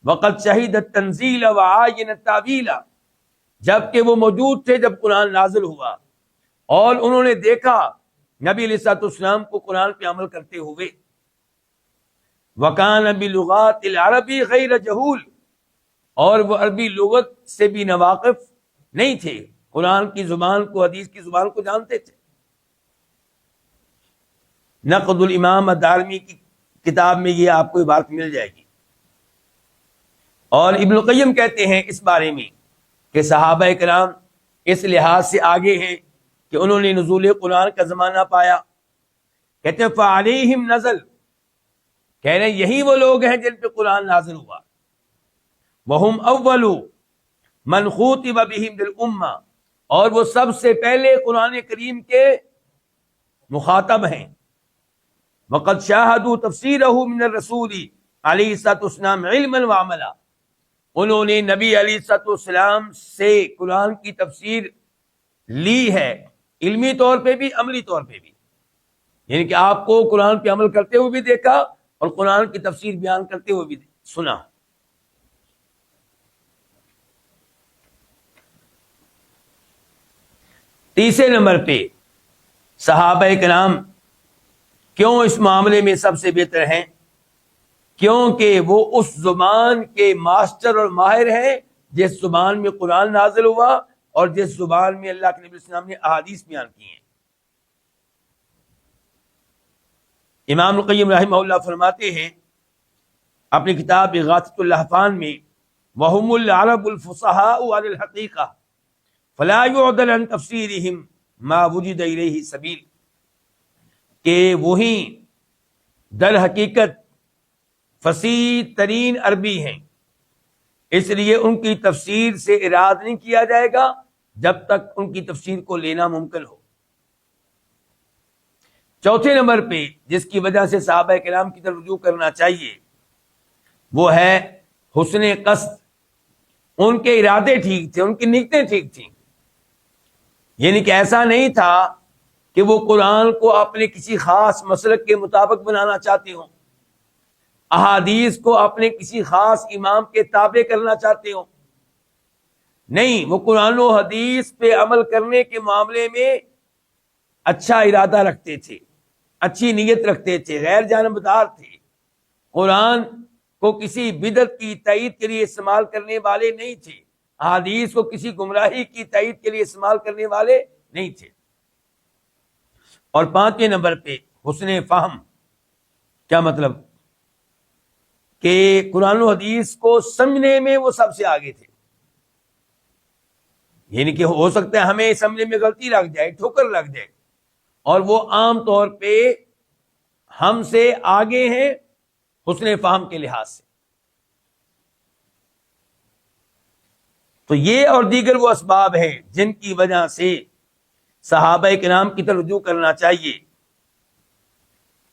وقد شہید التنزیل وعاین التاویل، جبکہ وہ موجود تھے جب قرآن نازل ہوا، اور انہوں نے دیکھا نبی علیہ الصلوۃ والسلام کو قرآن پہ عمل کرتے ہوئے۔ وکان بلغات العربی غیر جہول، اور وہ عربی لغت سے بھی ناواقف نہیں تھے، قرآن کی زبان کو، حدیث کی زبان کو جانتے تھے۔ نقد الامام الدارمی کی کتاب میں یہ آپ کو عبارت مل جائے گی۔ اور ابن القیم کہتے ہیں اس بارے میں کہ صحابہ کرام اس لحاظ سے آگے ہیں کہ انہوں نے نزول قرآن کا زمانہ پایا۔ کہتے ہیں فعلیہم نزل، کہہ رہے ہیں یہی وہ لوگ ہیں جن پہ قرآن نازل ہوا۔ وہم اول من خوطب بہم للامہ، اور وہ سب سے پہلے قرآن کریم کے مخاطب ہیں۔ وقد شاہدوا تفسیرہ من الرسول علیہ الصلوۃ والسلام علما وعملا، انہوں نے نبی علیہ الصلوۃ والسلام سے قرآن کی تفسیر لی ہے، علمی طور پہ بھی، عملی طور پہ بھی، یعنی کہ آپ کو قرآن پہ عمل کرتے ہوئے بھی دیکھا اور قرآن کی تفسیر بیان کرتے ہوئے بھی سنا۔ تیسرے نمبر پہ صحابہ کرام کیوں اس معاملے میں سب سے بہتر ہیں؟ کیونکہ وہ اس زبان کے ماسٹر اور ماہر ہیں جس زبان میں قرآن نازل ہوا اور جس زبان میں اللہ کے نبی صلی اللہ علیہ وسلم نے احادیث بیان کی ہیں۔ امام القیم رحمہ اللہ فرماتے ہیں اپنی کتاب اغاثۃ اللہفان میں، وَهُمُ الْعَرَبُ الْفُصَحَاءُ عَلَى الْحَقِيقَةِ فَلَا يُعْدَلُ عَنْ تَفْسِيرِهِمْ مَا وُجِدَ إِلَيْهِ سَبِيلٌ، کہ وہی در حقیقت فصیح ترین عربی ہیں، اس لیے ان کی تفسیر سے اراد نہیں کیا جائے گا جب تک ان کی تفسیر کو لینا ممکن ہو۔ چوتھے نمبر پہ جس کی وجہ سے صحابہ کرام کی طرف رجوع کرنا چاہیے وہ ہے حسن قصد، ان کے ارادے ٹھیک تھے، ان کی نیتیں ٹھیک تھیں، یعنی کہ ایسا نہیں تھا کہ وہ قرآن کو اپنے کسی خاص مسلک کے مطابق بنانا چاہتے ہوں، احادیث کو اپنے کسی خاص امام کے تابع کرنا چاہتے ہوں، نہیں، وہ قرآن و حدیث پہ عمل کرنے کے معاملے میں اچھا ارادہ رکھتے تھے، اچھی نیت رکھتے تھے، غیر جانبدار تھے، قرآن کو کسی بدعت کی تائید کے لیے استعمال کرنے والے نہیں تھے، احادیث کو کسی گمراہی کی تائید کے لیے استعمال کرنے والے نہیں تھے۔ اور پانچویں نمبر پہ حسن فہم، کیا مطلب کہ قرآن و حدیث کو سمجھنے میں وہ سب سے آگے تھے، یعنی کہ ہو سکتا ہے ہمیں سمجھنے میں غلطی لگ جائے، ٹھوکر لگ جائے، اور وہ عام طور پہ ہم سے آگے ہیں حسن فہم کے لحاظ سے۔ تو یہ اور دیگر وہ اسباب ہیں جن کی وجہ سے صحابہ کرام کی طرف رجوع کرنا چاہیے۔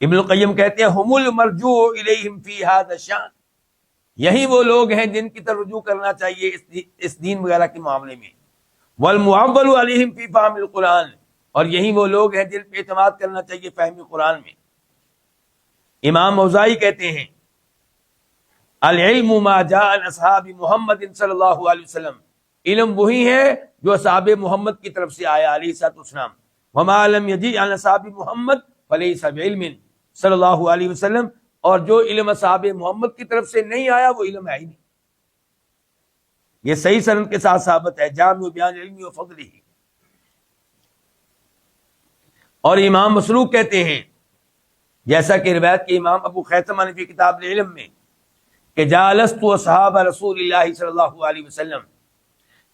ابن القیم کہتے ہیں ہم المرجوع الیہم فی ھذا الشأن، یہی وہ لوگ ہیں جن کی طرف رجوع کرنا چاہیے اس دین وغیرہ کے معاملے میں۔ والمعول علیہم فی فہم القرآن، اور یہی وہ لوگ ہیں جن پہ اعتماد کرنا چاہیے فہم قرآن میں۔ امام اوزاعی کہتے ہیں العلم ما جاء عن اصحاب محمد صلی اللہ علیہ وسلم، علم وہی ہے جو اصحاب محمد کی طرف سے آیا علیہ الصلوۃ والسلام۔ وما لم یجی عن اصحاب محمد فلیس بعلم صلی اللہ علیہ وسلم، اور جو علم اصحاب محمد کی طرف سے نہیں آیا وہ علم ہے ہی نہیں۔ یہ صحیح سند کے ساتھ ثابت ہے، جامع بیان علم و فضلہ۔ اور امام مسروق کہتے ہیں جیسا کہ روایت کے امام ابو خیثمہ نے فی کتاب العلم میں کہ جالست اصحاب رسول اللہ صلی اللہ علیہ وسلم،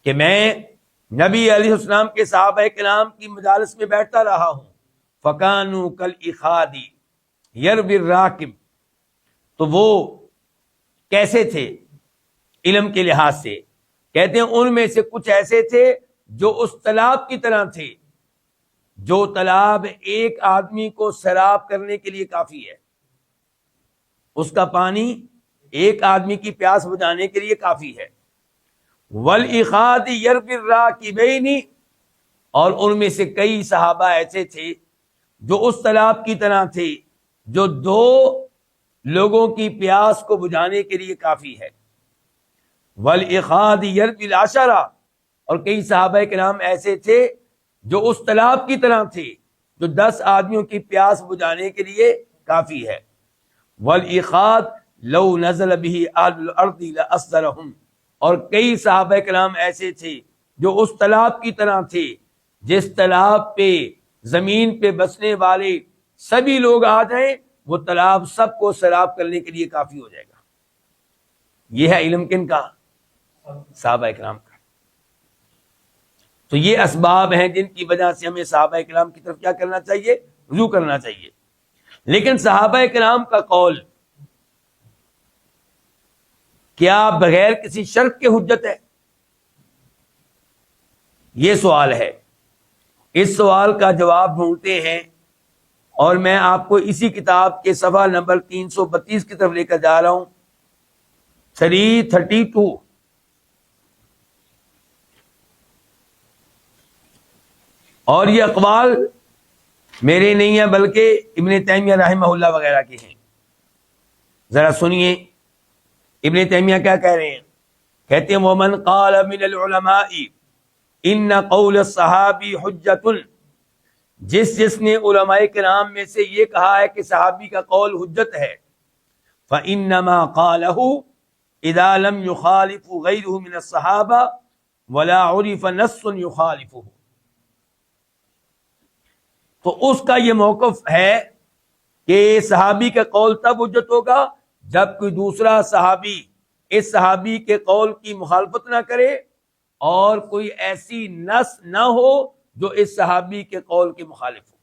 کہ میں نبی علیہ السلام کے صحابہ کرام کی مجالس میں بیٹھتا رہا ہوں، فکانوا کالاخاد یربی الراکب، تو وہ کیسے تھے علم کے لحاظ سے؟ کہتے ہیں ان میں سے کچھ ایسے تھے جو اس تالاب کی طرح تھے، جو تالاب ایک آدمی کو سیراب کرنے کے لیے کافی ہے، اس کا پانی ایک آدمی کی پیاس بجھانے کے لیے کافی ہے۔ والاخاد یربی الراکبین، اور ان میں سے کئی صحابہ ایسے تھے جو اس تالاب کی طرح تھے جو دو لوگوں کی پیاس کو بجھانے کے لیے کافی ہے۔ والاخاد یربی العشرہ، اور کئی صحابہ کرام ایسے تھے جو اس تالاب کی طرح تھے جو 10 آدمیوں کی پیاس بجھانے کے لیے کافی ہے۔ والاخاد لو نزل به اهل الارض لاصدرهم، اور کئی صحابہ کرام ایسے تھے جو اس تالاب کی طرح تھے جس تالاب پہ زمین پہ بسنے والے سبھی لوگ آ جائیں وہ تالاب سب کو سیراب کرنے کے لیے کافی ہو جائے گا. یہ ہے علم کن کا؟ صحابہ کرام کا. تو یہ اسباب ہیں جن کی وجہ سے ہمیں صحابہ کرام کی طرف کیا کرنا چاہیے؟ رجوع کرنا چاہیے. لیکن صحابہ کرام کا قول کیا بغیر کسی شرط کے حجت ہے؟ یہ سوال ہے. اس سوال کا جواب ڈھونڈتے ہیں اور میں آپ کو اسی کتاب کے صفحہ نمبر 332 کی طرف لے کر جا رہا ہوں. 332. اور یہ اقوال میرے نہیں ہیں بلکہ ابن تیمیہ رحمہ اللہ وغیرہ کے ہیں. ذرا سنیے ابن تیمیہ کیا کہہ رہے ہیں. کہتے ہیں ومن قال من العلماء ان قول الصحابی حجت، جس نے علماء کرام میں سے یہ کہا ہے کہ صحابی کا قول حجت ہے، فانما قاله اذا لم يخالف غيره من الصحابہ ولا عرف نص يخالفه. تو اس کا یہ موقف ہے کہ صحابی کا قول تب حجت ہوگا جب کوئی دوسرا صحابی اس صحابی کے قول کی مخالفت نہ کرے اور کوئی ایسی نص نہ ہو جو اس صحابی کے قول کے مخالف ہو.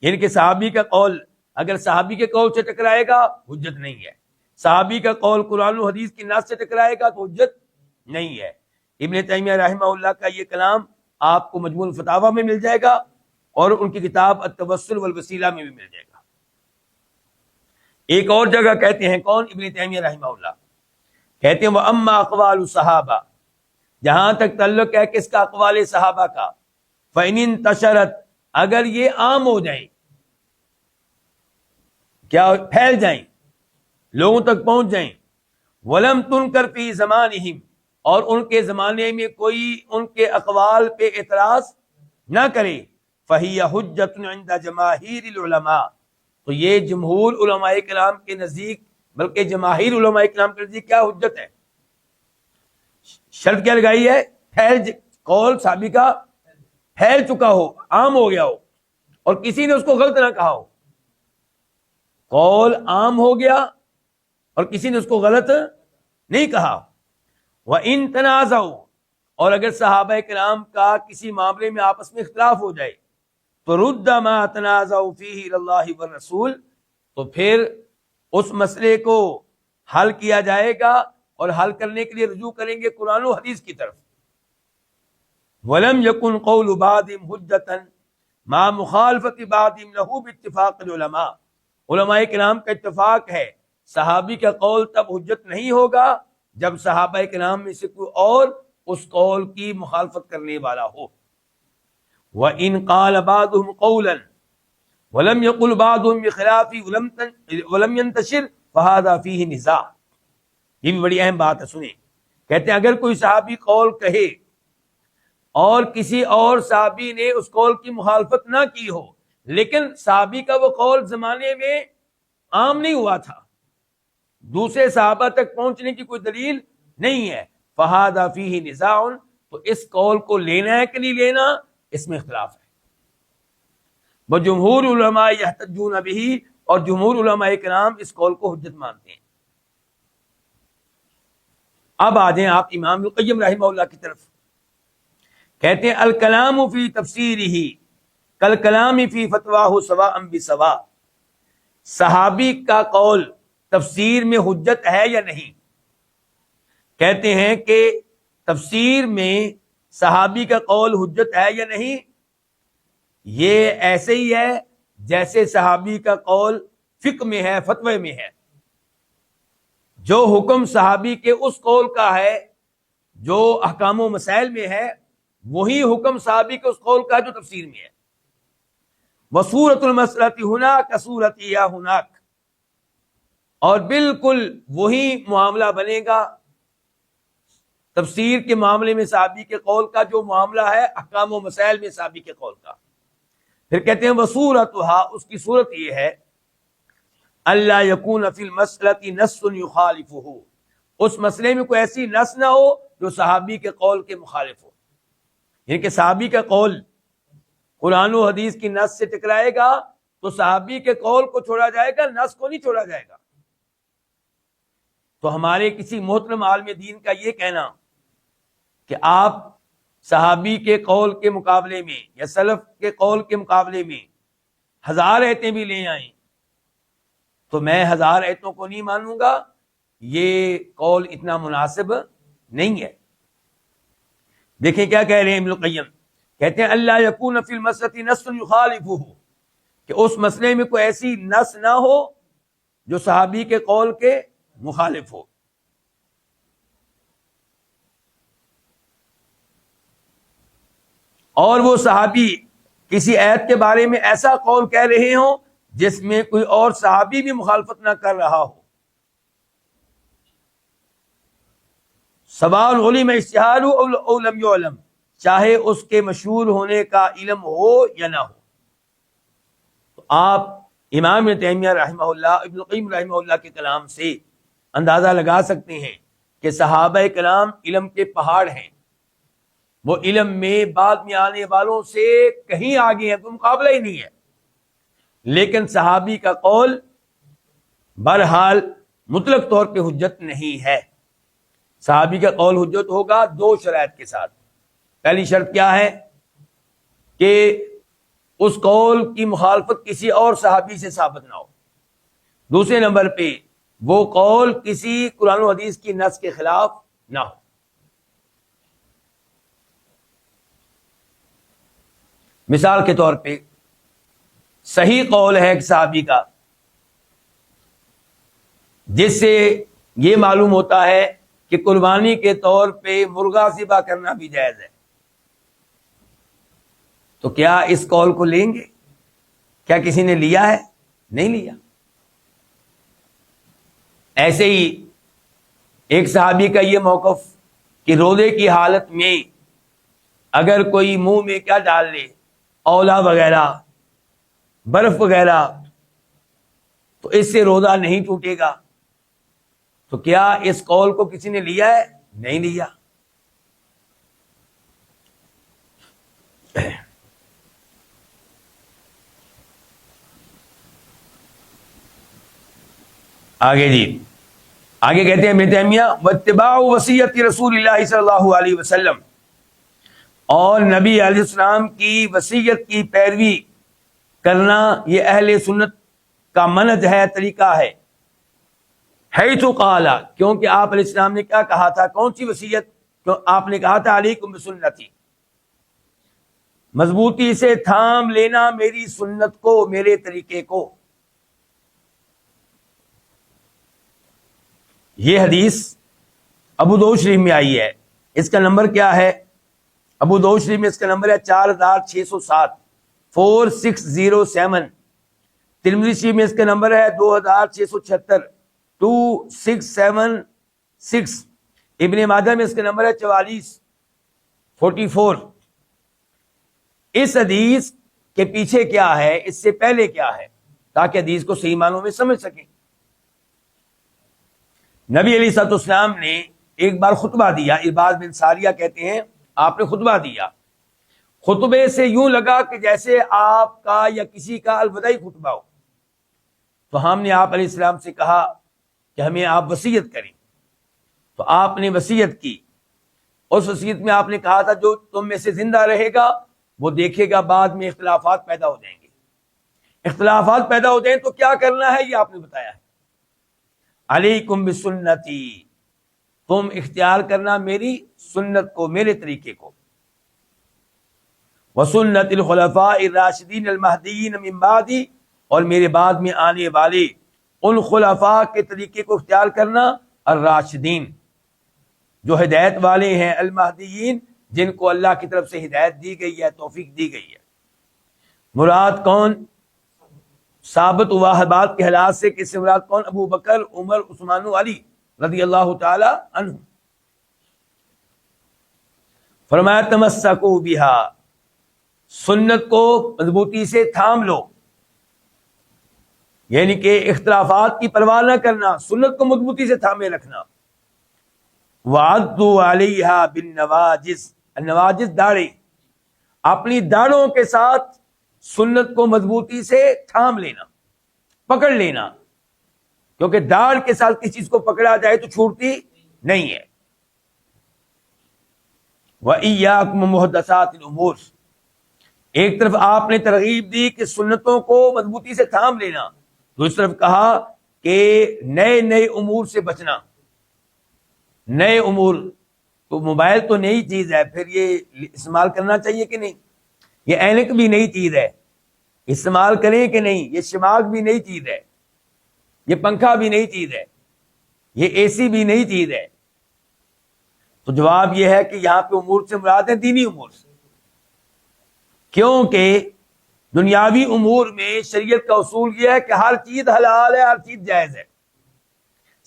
یعنی کہ صحابی کا قول اگر صحابی کے قول سے ٹکرائے گا حجت نہیں ہے، صحابی کا قول قرآن و حدیث کی نص سے ٹکرائے گا تو حجت نہیں ہے. ابن تیمیہ رحمہ اللہ کا یہ کلام آپ کو مجموع الفتاوی میں مل جائے گا اور ان کی کتاب التوسل والوسیلہ میں بھی مل جائے گا. ایک اور جگہ کہتے ہیں، کون؟ ابن تیمیہ رحمہ اللہ کہتے ہیں وَأَمَّا أَقْوَالُ الصَّحَابَةِ، جہاں تک تعلق ہے کس کا؟ اقوال صحابہ کا. فَإِنِ انْتَشَرَتْ، اگر یہ عام ہو جائیں، کیا پھیل جائیں، لوگوں تک پہنچ جائیں. وَلَمْ تُنْكَرْ فِي زَمَانِهِمْ، اور ان کے زمانے میں کوئی ان کے اقوال پہ اعتراض نہ کرے. فَهِيَ حُجَّةٌ عِنْدَ جَمَاهِيرِ الْعُلَمَاءِ، تو یہ جمہور علماء کرام کے نزدیک، بلکہ جماہیر علماء کرام کے نزدیک کیا حجت ہے؟ شرط کیا لگائی ہے؟ قول صحابی کا پھیل چکا ہو، عام ہو گیا ہو اور کسی نے اس کو غلط نہ کہا ہو. قول عام ہو گیا اور کسی نے اس کو غلط نہیں کہا. وَإِن تَنَازَعُوا، اور اگر صحابہ کرام کا کسی معاملے میں آپس میں اختلاف ہو جائے تو رُدَّ مَا تَنَازَعُوا فِيهِ إِلَى اللَّهِ وَالرَّسُولِ، تو پھر اس مسئلے کو حل کیا جائے گا اور حل کرنے کے لیے رجوع کریں گے قرآن و حدیث کی طرف. وَلَمْ يَكُنْ قَوْلُ بَعْضِهِمْ حُجَّةً مَا مُخَالَفَةِ بَعْضِهِمْ لَهُ بِاتِّفَاقِ الْعُلَمَاءِ، علماء کرام کا اتفاق ہے صحابی کا قول تب حجت نہیں ہوگا جب صحابہ کرام میں سے کوئی اور اس قول کی مخالفت کرنے والا ہو. وَإِنْ قَالَ بَعْضُهُمْ قَوْلًا وَلَمْ يَقُلْ بَعْضُهُمْ بِخِلَافِهِ وَلَمْ يَنْتَشِرْ فَهَذَا فِيهِ نِزَاعٌ. یہ بھی بڑی اہم بات ہے، سنیں. کہتے ہیں اگر کوئی صحابی قول کہے اور کسی اور صحابی نے اس قول کی مخالفت نہ کی ہو، لیکن صحابی کا وہ قول زمانے میں عام نہیں ہوا تھا، دوسرے صحابہ تک پہنچنے کی کوئی دلیل نہیں ہے، فَهَذَا فِيهِ نِزَاعٌ، تو اس قول کو لینا ہے کہ نہیں لینا، اس میں اختلاف ہے. وَجُمْهُورُ الْعُلَمَاءِ يَحْتَجُّونَ بِهِ، اور جمہور علماء کرام اس قول کو حجت مانتے ہیں. اب آ جائیں آپ امام القیم رحمہ اللہ کی طرف. کہتے ہیں الکلام فی تفسیرہ کالکلام فی فتواہ سواء بسواء، صحابی کا قول تفسیر میں حجت ہے یا نہیں؟ کہتے ہیں کہ تفسیر میں صحابی کا قول حجت ہے یا نہیں، یہ ایسے ہی ہے جیسے صحابی کا قول فقہ میں ہے، فتوے میں ہے. جو حکم صحابی کے اس قول کا ہے جو احکام و مسائل میں ہے، وہی حکم صحابی کے اس قول کا جو تفسیر میں ہے. وصورت المسئلۃ ہناک کصورت یا ہناک، اور بالکل وہی معاملہ بنے گا تفسیر کے معاملے میں صحابی کے قول کا جو معاملہ ہے احکام و مسائل میں صحابی کے قول کا. پھر کہتے ہیں وصورتھا، اس کی صورت یہ ہے اللہ یکون فی المسئلۃ نص یخالفہ، اس مسئلے میں کوئی ایسی نص نہ ہو جو صحابی کے قول کے مخالف ہو، یعنی کہ صحابی کا قول قرآن و حدیث کی نص سے ٹکرائے گا تو صحابی کے قول کو چھوڑا جائے گا، نص کو نہیں چھوڑا جائے گا۔ تو ہمارے کسی محترم عالم دین کا یہ کہنا کہ آپ صحابی کے قول کے مقابلے میں یا سلف کے قول کے مقابلے میں 1000 ایتیں بھی لے آئیں تو میں 1000 ایتوں کو نہیں مانوں گا، یہ قول اتنا مناسب نہیں ہے۔ دیکھیں کیا کہہ رہے ہیں ابن القیم، کہتے ہیں اللہ یکون فی المسئلہ نص یخالفہ، کہ اس مسئلے میں کوئی ایسی نص نہ ہو جو صحابی کے قول کے مخالف ہو۔ اور وہ صحابی کسی ایت کے بارے میں ایسا قول کہہ رہے ہوں جس میں کوئی اور صحابی بھی مخالفت نہ کر رہا ہو، سواء علم اجتہاد او لم یعلم، چاہے اس کے مشہور ہونے کا علم ہو یا نہ ہو۔ تو آپ امام ابن تیمیہ رحمہ اللہ، ابن القیم رحمہ اللہ کے کلام سے اندازہ لگا سکتے ہیں کہ صحابہ کرام علم کے پہاڑ ہیں، وہ علم میں بعد میں آنے والوں سے کہیں آگے ہیں، کوئی مقابلہ ہی نہیں ہے۔ لیکن صحابی کا قول بہرحال مطلق طور پہ حجت نہیں ہے۔ صحابی کا قول حجت ہوگا 2 شرائط کے ساتھ۔ پہلی شرط کیا ہے کہ اس قول کی مخالفت کسی اور صحابی سے ثابت نہ ہو، دوسرے نمبر پہ وہ قول کسی قرآن و حدیث کی نص کے خلاف نہ ہو۔ مثال کے طور پہ صحیح قول ہے ایک صحابی کا جس سے یہ معلوم ہوتا ہے کہ قربانی کے طور پہ مرغا ذبح کرنا بھی جائز ہے، تو کیا اس قول کو لیں گے؟ کیا کسی نے لیا ہے؟ نہیں لیا۔ ایسے ہی ایک صحابی کا یہ موقف کہ روزے کی حالت میں اگر کوئی منہ میں کیا ڈال لے، اولا وغیرہ، برف وغیرہ، تو اس سے روزہ نہیں ٹوٹے گا، تو کیا اس قول کو کسی نے لیا ہے؟ نہیں لیا۔ آگے کہتے ہیں ابن تیمیہ واتباع وصیت رسول اللہ صلی اللہ علیہ وسلم، اور نبی علیہ السلام کی وصیت کی پیروی کرنا یہ اہل سنت کا منہج ہے، طریقہ ہے۔ حیث قال، کیونکہ آپ علیہ السلام نے کیا کہا تھا؟ کون سی وصیت؟ آپ نے کہا تھا علیکم بسنتی، مضبوطی سے تھام لینا میری سنت کو، میرے طریقے کو۔ یہ حدیث ابو داؤد شریف میں آئی ہے، اس کا نمبر کیا ہے؟ ابو داؤد شریف میں اس کا نمبر ہے 4607، 4607۔ ترمذی شریف میں اس کا نمبر ہے 2676، 2676۔ ابن ماجہ میں اس کا نمبر ہے 44۔ اس حدیث کے پیچھے کیا ہے، اس سے پہلے کیا ہے، تاکہ حدیث کو صحیح معنوں میں سمجھ سکیں۔ نبی علیہ الصلوۃ والسلام نے ایک بار خطبہ دیا، ارباز بن ساریہ کہتے ہیں آپ نے خطبہ دیا، خطبے سے یوں لگا کہ جیسے آپ کا یا کسی کا الوداعی خطبہ ہو، تو ہم نے آپ علیہ السلام سے کہا کہ ہمیں آپ وصیت کریں، تو آپ نے وصیت کی۔ اس وصیت میں آپ نے کہا تھا جو تم میں سے زندہ رہے گا وہ دیکھے گا بعد میں اختلافات پیدا ہو جائیں گے، اختلافات پیدا ہو جائیں تو کیا کرنا ہے یہ آپ نے بتایا ہے۔ علیکم بسنتی، تم اختیار کرنا میری سنت کو، میرے طریقے کو، وسنت الخلفاء الراشدین المہدیین من بعدی، اور میرے بعد میں آنے والے ان خلفاء کے طریقے کو اختیار کرنا، الراشدین جو ہدایت والے ہیں، المہدیین جن کو اللہ کی طرف سے ہدایت دی گئی ہے، توفیق دی گئی ہے۔ مراد کون؟ ثابت ہوا ہے بات کے حالات سے کہ اس سے مراد کون؟ ابو بکر، عمر، عثمان و علی رضی اللہ تعالی عنہ۔ فرمایا تمسکوا بہا، سنت کو مضبوطی سے تھام لو، یعنی کہ اختلافات کی پرواہ نہ کرنا، سنت کو مضبوطی سے تھامے رکھنا۔ وَعَضُّوا عَلَيْهَا بِالنَّوَاجِذِ، النواجذ داڑھی، اپنی داڑھوں کے ساتھ سنت کو مضبوطی سے تھام لینا، پکڑ لینا، کیونکہ داڑھ کے ساتھ کسی چیز کو پکڑا جائے تو چھوٹتی نہیں ہے۔ وَإِيَّاكُمْ مُحْدَثَاتِ الْأُمُورِ، ایک طرف آپ نے ترغیب دی کہ سنتوں کو مضبوطی سے تھام لینا، دوسری طرف کہا کہ نئے نئے امور سے بچنا۔ نئے امور تو موبائل تو نئی چیز ہے، پھر یہ استعمال کرنا چاہیے کہ نہیں؟ یہ اینک بھی نئی چیز ہے، استعمال کریں کہ نہیں؟ یہ شماغ بھی نئی چیز ہے، یہ پنکھا بھی نئی چیز ہے، یہ اے سی بھی نئی چیز ہے۔ تو جواب یہ ہے کہ یہاں پہ امور سے مراد ہے دینی امور سے، کیونکہ دنیاوی امور میں شریعت کا اصول یہ ہے کہ ہر چیز حلال ہے، ہر چیز جائز ہے،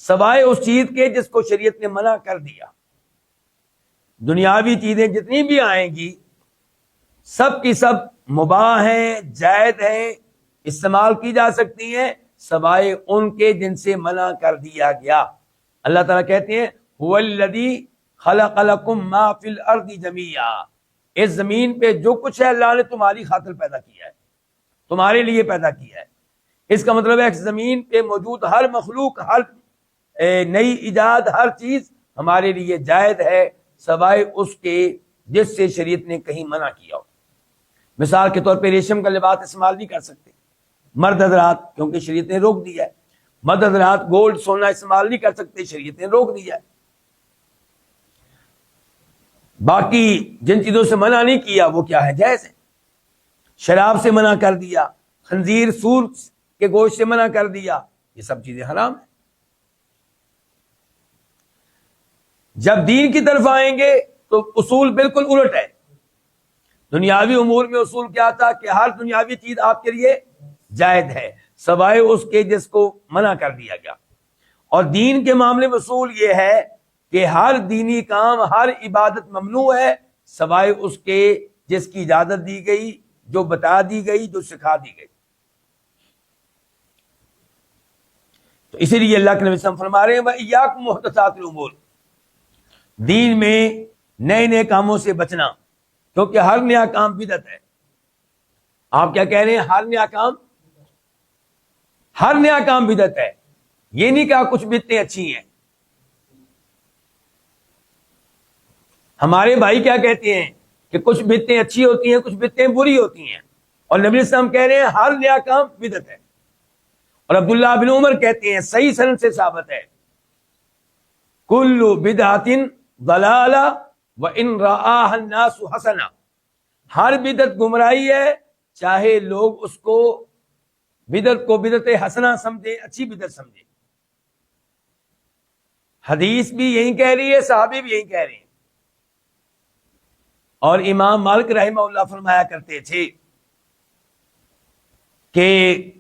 سوائے اس چیز کے جس کو شریعت نے منع کر دیا۔ دنیاوی چیزیں جتنی بھی آئیں گی سب کی سب مباح ہیں، جائز ہیں، استعمال کی جا سکتی ہیں، سوائے ان کے جن سے منع کر دیا گیا۔ اللہ تعالیٰ کہتے ہیں هو الذی خلق لکم ما فی الارض جمیعا، اس زمین پہ جو کچھ ہے اللہ نے تمہاری خاطر پیدا کیا ہے، تمہارے لیے پیدا کیا ہے۔ اس کا مطلب ہے کہ زمین پہ موجود ہر مخلوق، ہر نئی ایجاد، ہر چیز ہمارے لیے جائز ہے، سوائے اس کے جس سے شریعت نے کہیں منع کیا ہو۔ مثال کے طور پہ ریشم کا لباس استعمال نہیں کر سکتے مرد حضرات، کیونکہ شریعت نے روک دیا ہے۔ مرد حضرات گولڈ سونا استعمال نہیں کر سکتے، شریعت نے روک دیا ہے۔ باقی جن چیزوں سے منع نہیں کیا وہ کیا ہے؟ جائز ہے۔ شراب سے منع کر دیا، خنزیر سور کے گوشت سے منع کر دیا، یہ سب چیزیں حرام ہیں۔ جب دین کی طرف آئیں گے تو اصول بالکل الٹ ہے۔ دنیاوی امور میں اصول کیا تھا کہ ہر دنیاوی چیز آپ کے لیے جائز ہے، سوائے اس کے جس کو منع کر دیا گیا۔ اور دین کے معاملے میں اصول یہ ہے کہ ہر دینی کام، ہر عبادت ممنوع ہے، سوائے اس کے جس کی اجازت دی گئی، جو بتا دی گئی، جو سکھا دی گئی۔ تو اسی لیے اللہ کے نبی صلی اللہ علیہ وسلم فرما رہے ہیں وَإِيَّاكُمْ مُحْدَثَاتِ الْأُمُورِ، دین میں نئے نئے کاموں سے بچنا، کیونکہ ہر نیا کام بدعت ہے۔ آپ کیا کہہ رہے ہیں؟ ہر نیا کام بدعت ہے۔ یہ نہیں کہا کچھ بدعتیں اچھی ہیں۔ ہمارے بھائی کیا کہتے ہیں کہ کچھ بدعتیں اچھی ہوتی ہیں، کچھ بدعتیں بری ہوتی ہیں، اور نبی علیہ السلام کہہ رہے ہیں ہر نیا کام بدعت ہے۔ اور عبداللہ بن عمر کہتے ہیں، صحیح سند سے ثابت ہے، کل بدعت ضلالہ وان رآها الناس حسنہ، ہر بدعت گمراہی ہے، چاہے لوگ اس کو بدعت کو بدعت حسنہ سمجھیں، اچھی بدعت سمجھیں۔ حدیث بھی یہی کہہ رہی ہے، صحابی بھی یہی کہہ رہے ہیں۔ اور امام مالک رحمہ اللہ فرمایا کرتے تھے کہ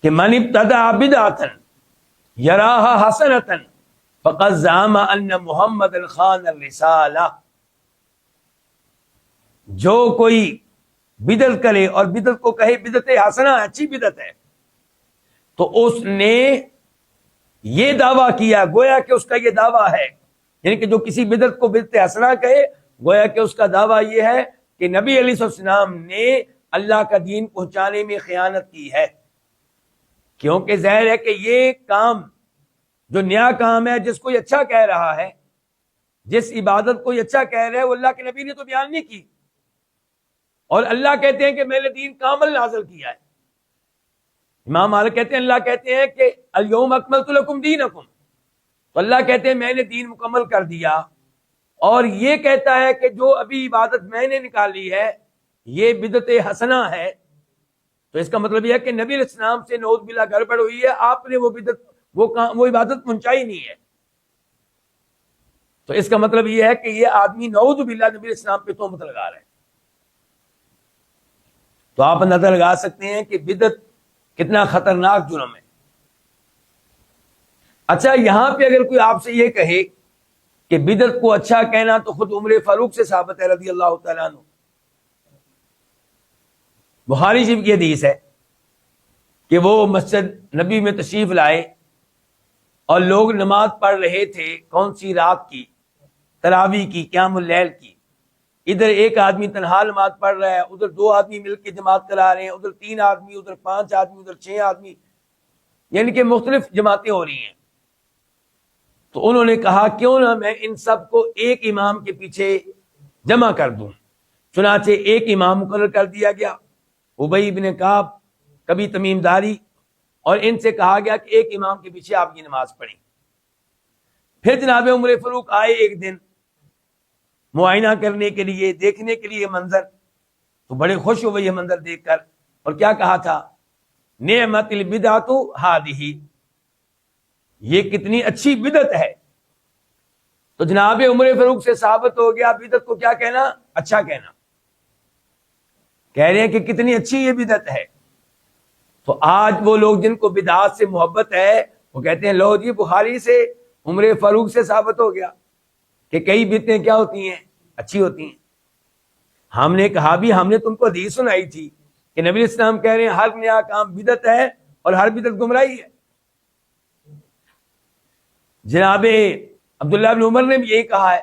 من ابتدع بدعۃ یراها حسنۃ فقد زعم ان محمد خان الرسالہ، جو کوئی بدعت کرے اور بدعت کو کہے بدعت حسنہ، اچھی بدعت ہے، تو اس نے یہ دعویٰ کیا، گویا کہ اس کا یہ دعویٰ ہے، یعنی کہ جو کسی بدعت کو بدعت حسنہ کہے، گویا کہ اس کا دعویٰ یہ ہے کہ نبی علیہ السلام نے اللہ کا دین پہنچانے میں خیانت کی ہے۔ کیونکہ ظاہر ہے کہ یہ کام جو نیا کام ہے، جس کو یہ اچھا کہہ رہا ہے، جس عبادت کو یہ اچھا کہہ رہا ہے، وہ اللہ کے نبی نے تو بیان نہیں کی، اور اللہ کہتے ہیں کہ میں نے دین کامل نازل کیا ہے۔ امام مالک کہتے ہیں، اللہ کہتے ہیں کہ الیوم اکملت لکم دینکم، تو اللہ کہتے ہیں میں نے دین مکمل کر دیا، اور یہ کہتا ہے کہ جو ابھی عبادت میں نے نکالی ہے یہ بدعت حسنہ ہے، تو اس کا مطلب یہ ہے کہ نبی علیہ السلام سے نعوذ باللہ گڑبڑ ہوئی ہے، آپ نے وہ بدعت، وہ عبادت پہنچائی نہیں ہے۔ تو اس کا مطلب یہ ہے کہ یہ آدمی نعوذ باللہ نبی علیہ السلام پہ تہمت لگا رہا ہے۔ تو آپ اندازہ لگا سکتے ہیں کہ بدعت کتنا خطرناک جرم ہے۔ اچھا، یہاں پہ اگر کوئی آپ سے یہ کہے کہ بدعت کو اچھا کہنا تو خود عمر فاروق سے ثابت ہے رضی اللہ تعالیٰ عنہ، بخاری شریف کی حدیث ہے کہ وہ مسجد نبی میں تشریف لائے اور لوگ نماز پڑھ رہے تھے کون سی؟ رات کی، تراویح کی، قیام اللیل کی. ادھر ایک آدمی تنہا نماز پڑھ رہا ہے، ادھر 2 آدمی مل کے جماعت کرا رہے ہیں، ادھر 3 آدمی، ادھر 5 آدمی، ادھر 6 آدمی، یعنی کہ مختلف جماعتیں ہو رہی ہیں. تو انہوں نے کہا کیوں نہ میں ان سب کو ایک امام کے پیچھے جمع کر دوں. چنانچہ ایک امام مقرر کر دیا گیا، ابی بن کعب، کبھی تمیم داری، اور ان سے کہا گیا کہ ایک امام کے پیچھے آپ کی نماز پڑھیں. پھر جناب عمر فاروق آئے ایک دن معائنہ کرنے کے لیے، دیکھنے کے لیے منظر، تو بڑے خوش ہوئے یہ منظر دیکھ کر، اور کیا کہا تھا؟ نعمت البدعۃ ہذہ، یہ کتنی اچھی بدعت ہے. تو جناب عمر فاروق سے ثابت ہو گیا بدعت کو کیا کہنا؟ اچھا کہنا. کہہ رہے ہیں کہ کتنی اچھی یہ بدعت ہے. تو آج وہ لوگ جن کو بدعات سے محبت ہے وہ کہتے ہیں لو جی بخاری سے عمر فاروق سے ثابت ہو گیا کہ کئی بدعتیں کیا ہوتی ہیں؟ اچھی ہوتی ہیں. ہم نے کہا بھی ہم نے تم کو حدیث سنائی تھی کہ نبی اسلام کہہ رہے ہیں ہر نیا کام بدعت ہے اور ہر بدعت گمراہی ہے. جناب عبداللہ بن عمر نے بھی یہی کہا ہے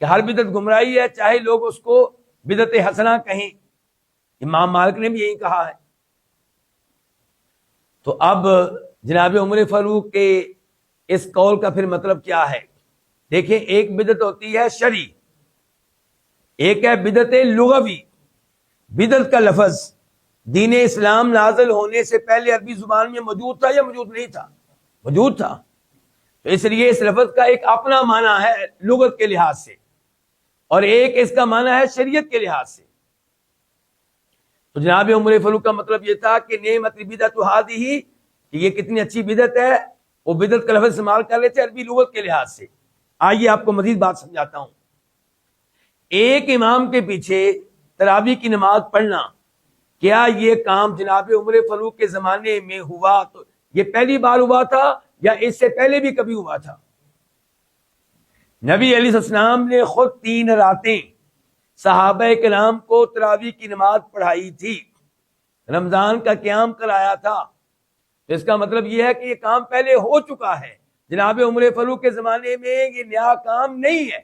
کہ ہر بدعت گمراہی ہے، چاہے لوگ اس کو بدعت حسنہ کہیں. امام مالک نے بھی یہی کہا ہے. تو اب جناب عمر فاروق کے اس قول کا پھر مطلب کیا ہے؟ دیکھیں، ایک بدعت ہوتی ہے شرعی، ایک ہے بدعت لغوی. بدعت کا لفظ دین اسلام نازل ہونے سے پہلے عربی زبان میں موجود تھا یا موجود نہیں تھا؟ موجود تھا. تو اس لیے اس لفظ کا ایک اپنا معنی ہے لغت کے لحاظ سے، اور ایک اس کا معنی ہے شریعت کے لحاظ سے. تو جناب عمر فاروق کا مطلب یہ تھا کہ نعمت البدعۃ ہذہ، کہ یہ کتنی اچھی بدعت ہے. وہ بدعت کا لفظ استعمال کر رہے تھے عربی لغت کے لحاظ سے. آئیے آپ کو مزید بات سمجھاتا ہوں. ایک امام کے پیچھے تراویح کی نماز پڑھنا، کیا یہ کام جناب عمر فاروق کے زمانے میں ہوا تو یہ پہلی بار ہوا تھا یا اس سے پہلے بھی کبھی ہوا تھا؟ نبی علیہ السلام نے خود 3 راتیں صحابہ کرام کو تراویح کی نماز پڑھائی تھی، رمضان کا قیام کرایا تھا. اس کا مطلب یہ ہے کہ یہ کام پہلے ہو چکا ہے. جناب عمر فاروق کے زمانے میں یہ نیا کام نہیں ہے،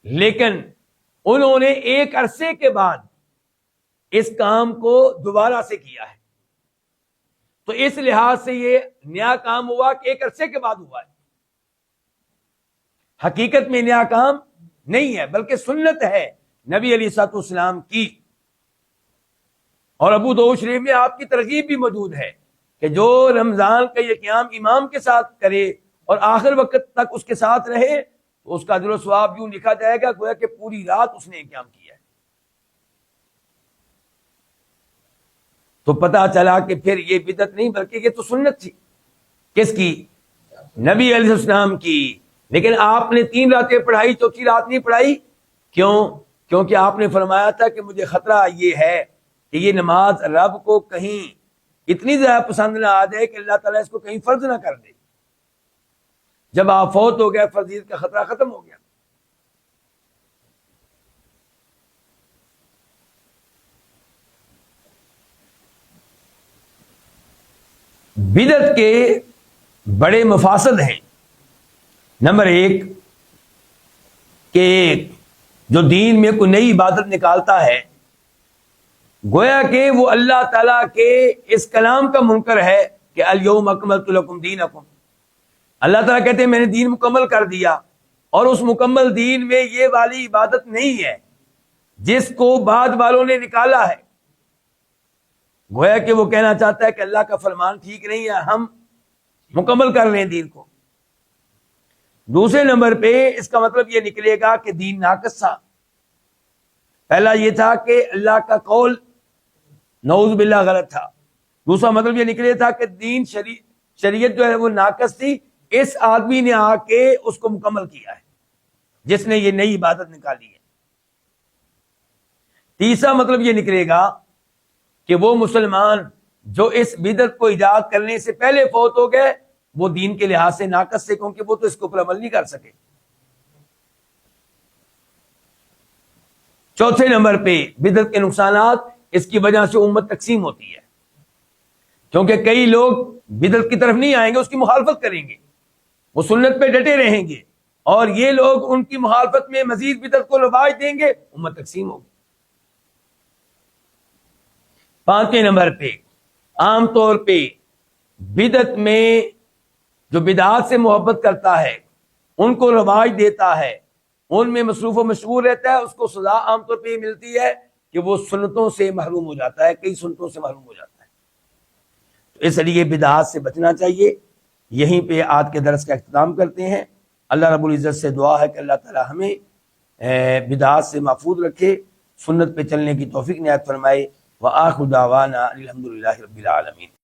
لیکن انہوں نے ایک عرصے کے بعد اس کام کو دوبارہ سے کیا ہے. تو اس لحاظ سے یہ نیا کام ہوا کہ ایک عرصے کے بعد ہوا ہے. حقیقت میں نیا کام نہیں ہے بلکہ سنت ہے نبی علیہ الصلوۃ والسلام کی. اور ابو داؤد شریف میں آپ کی ترغیب بھی موجود ہے کہ جو رمضان کا یہ قیام امام کے ساتھ کرے اور آخر وقت تک اس کے ساتھ رہے تو اس کا اجر و ثواب یوں لکھا جائے گا گویا کہ پوری رات اس نے قیام کیا ہے. تو پتہ چلا کہ پھر یہ بدعت نہیں بلکہ یہ تو سنت تھی. کس کی؟ نبی علیہ السلام کی. لیکن آپ نے 3 راتیں پڑھائی، چوتھی رات نہیں پڑھائی. کیوں؟ کیونکہ آپ نے فرمایا تھا کہ مجھے خطرہ یہ ہے کہ یہ نماز رب کو کہیں اتنی زیادہ پسند نہ آ جائے کہ اللہ تعالیٰ اس کو کہیں فرض نہ کر دے. جب آپ فوت ہو گئے فرضیت کا خطرہ ختم ہو گیا. بدعت کے بڑے مفاسد ہیں. نمبر 1 کہ جو دین میں کوئی نئی عبادت نکالتا ہے گویا کہ وہ اللہ تعالیٰ کے اس کلام کا منکر ہے کہ الیوم اکملت لکم دینکم. اللہ تعالیٰ کہتے ہیں میں نے دین مکمل کر دیا، اور اس مکمل دین میں یہ والی عبادت نہیں ہے جس کو بعد والوں نے نکالا ہے. گویا کہ وہ کہنا چاہتا ہے کہ اللہ کا فرمان ٹھیک نہیں ہے، ہم مکمل کر رہے ہیں دین کو. دوسرے نمبر پہ اس کا مطلب یہ نکلے گا کہ دین ناقص تھا. پہلا یہ تھا کہ اللہ کا قول نعوذ باللہ غلط تھا. دوسرا مطلب یہ نکلے تھا کہ دین شریعت جو ہے وہ ناقص تھی، اس آدمی نے آ کے اس کو مکمل کیا ہے جس نے یہ نئی عبادت نکالی ہے. تیسرا مطلب یہ نکلے گا کہ وہ مسلمان جو اس بدعت کو ایجاد کرنے سے پہلے فوت ہو گئے وہ دین کے لحاظ سے ناقص سے، کیونکہ وہ تو اس کے اوپر عمل نہیں کر سکے. چوتھے نمبر پہ بدعت کے نقصانات، اس کی وجہ سے امت تقسیم ہوتی ہے، کیونکہ کئی لوگ بدعت کی طرف نہیں آئیں گے، اس کی مخالفت کریں گے، وہ سنت پہ ڈٹے رہیں گے، اور یہ لوگ ان کی مخالفت میں مزید بدعت کو رواج دیں گے، امت تقسیم ہوگی۔ 5ویں نمبر پہ عام طور پہ بدعت میں جو بدعات سے محبت کرتا ہے، ان کو رواج دیتا ہے، ان میں مصروف و مشغول رہتا ہے، اس کو سزا عام طور پہ یہ ملتی ہے کہ وہ سنتوں سے محروم ہو جاتا ہے، کئی سنتوں سے محروم ہو جاتا ہے۔ تو اس لیے بدعات سے بچنا چاہیے۔ یہیں پہ آج کے درس کا اختتام کرتے ہیں۔ اللہ رب العزت سے دعا ہے کہ اللہ تعالی ہمیں بدعات سے محفوظ رکھے، سنت پہ چلنے کی توفیق عنایت فرمائے۔ وآخر دعوانا الحمدللہ رب العالمین۔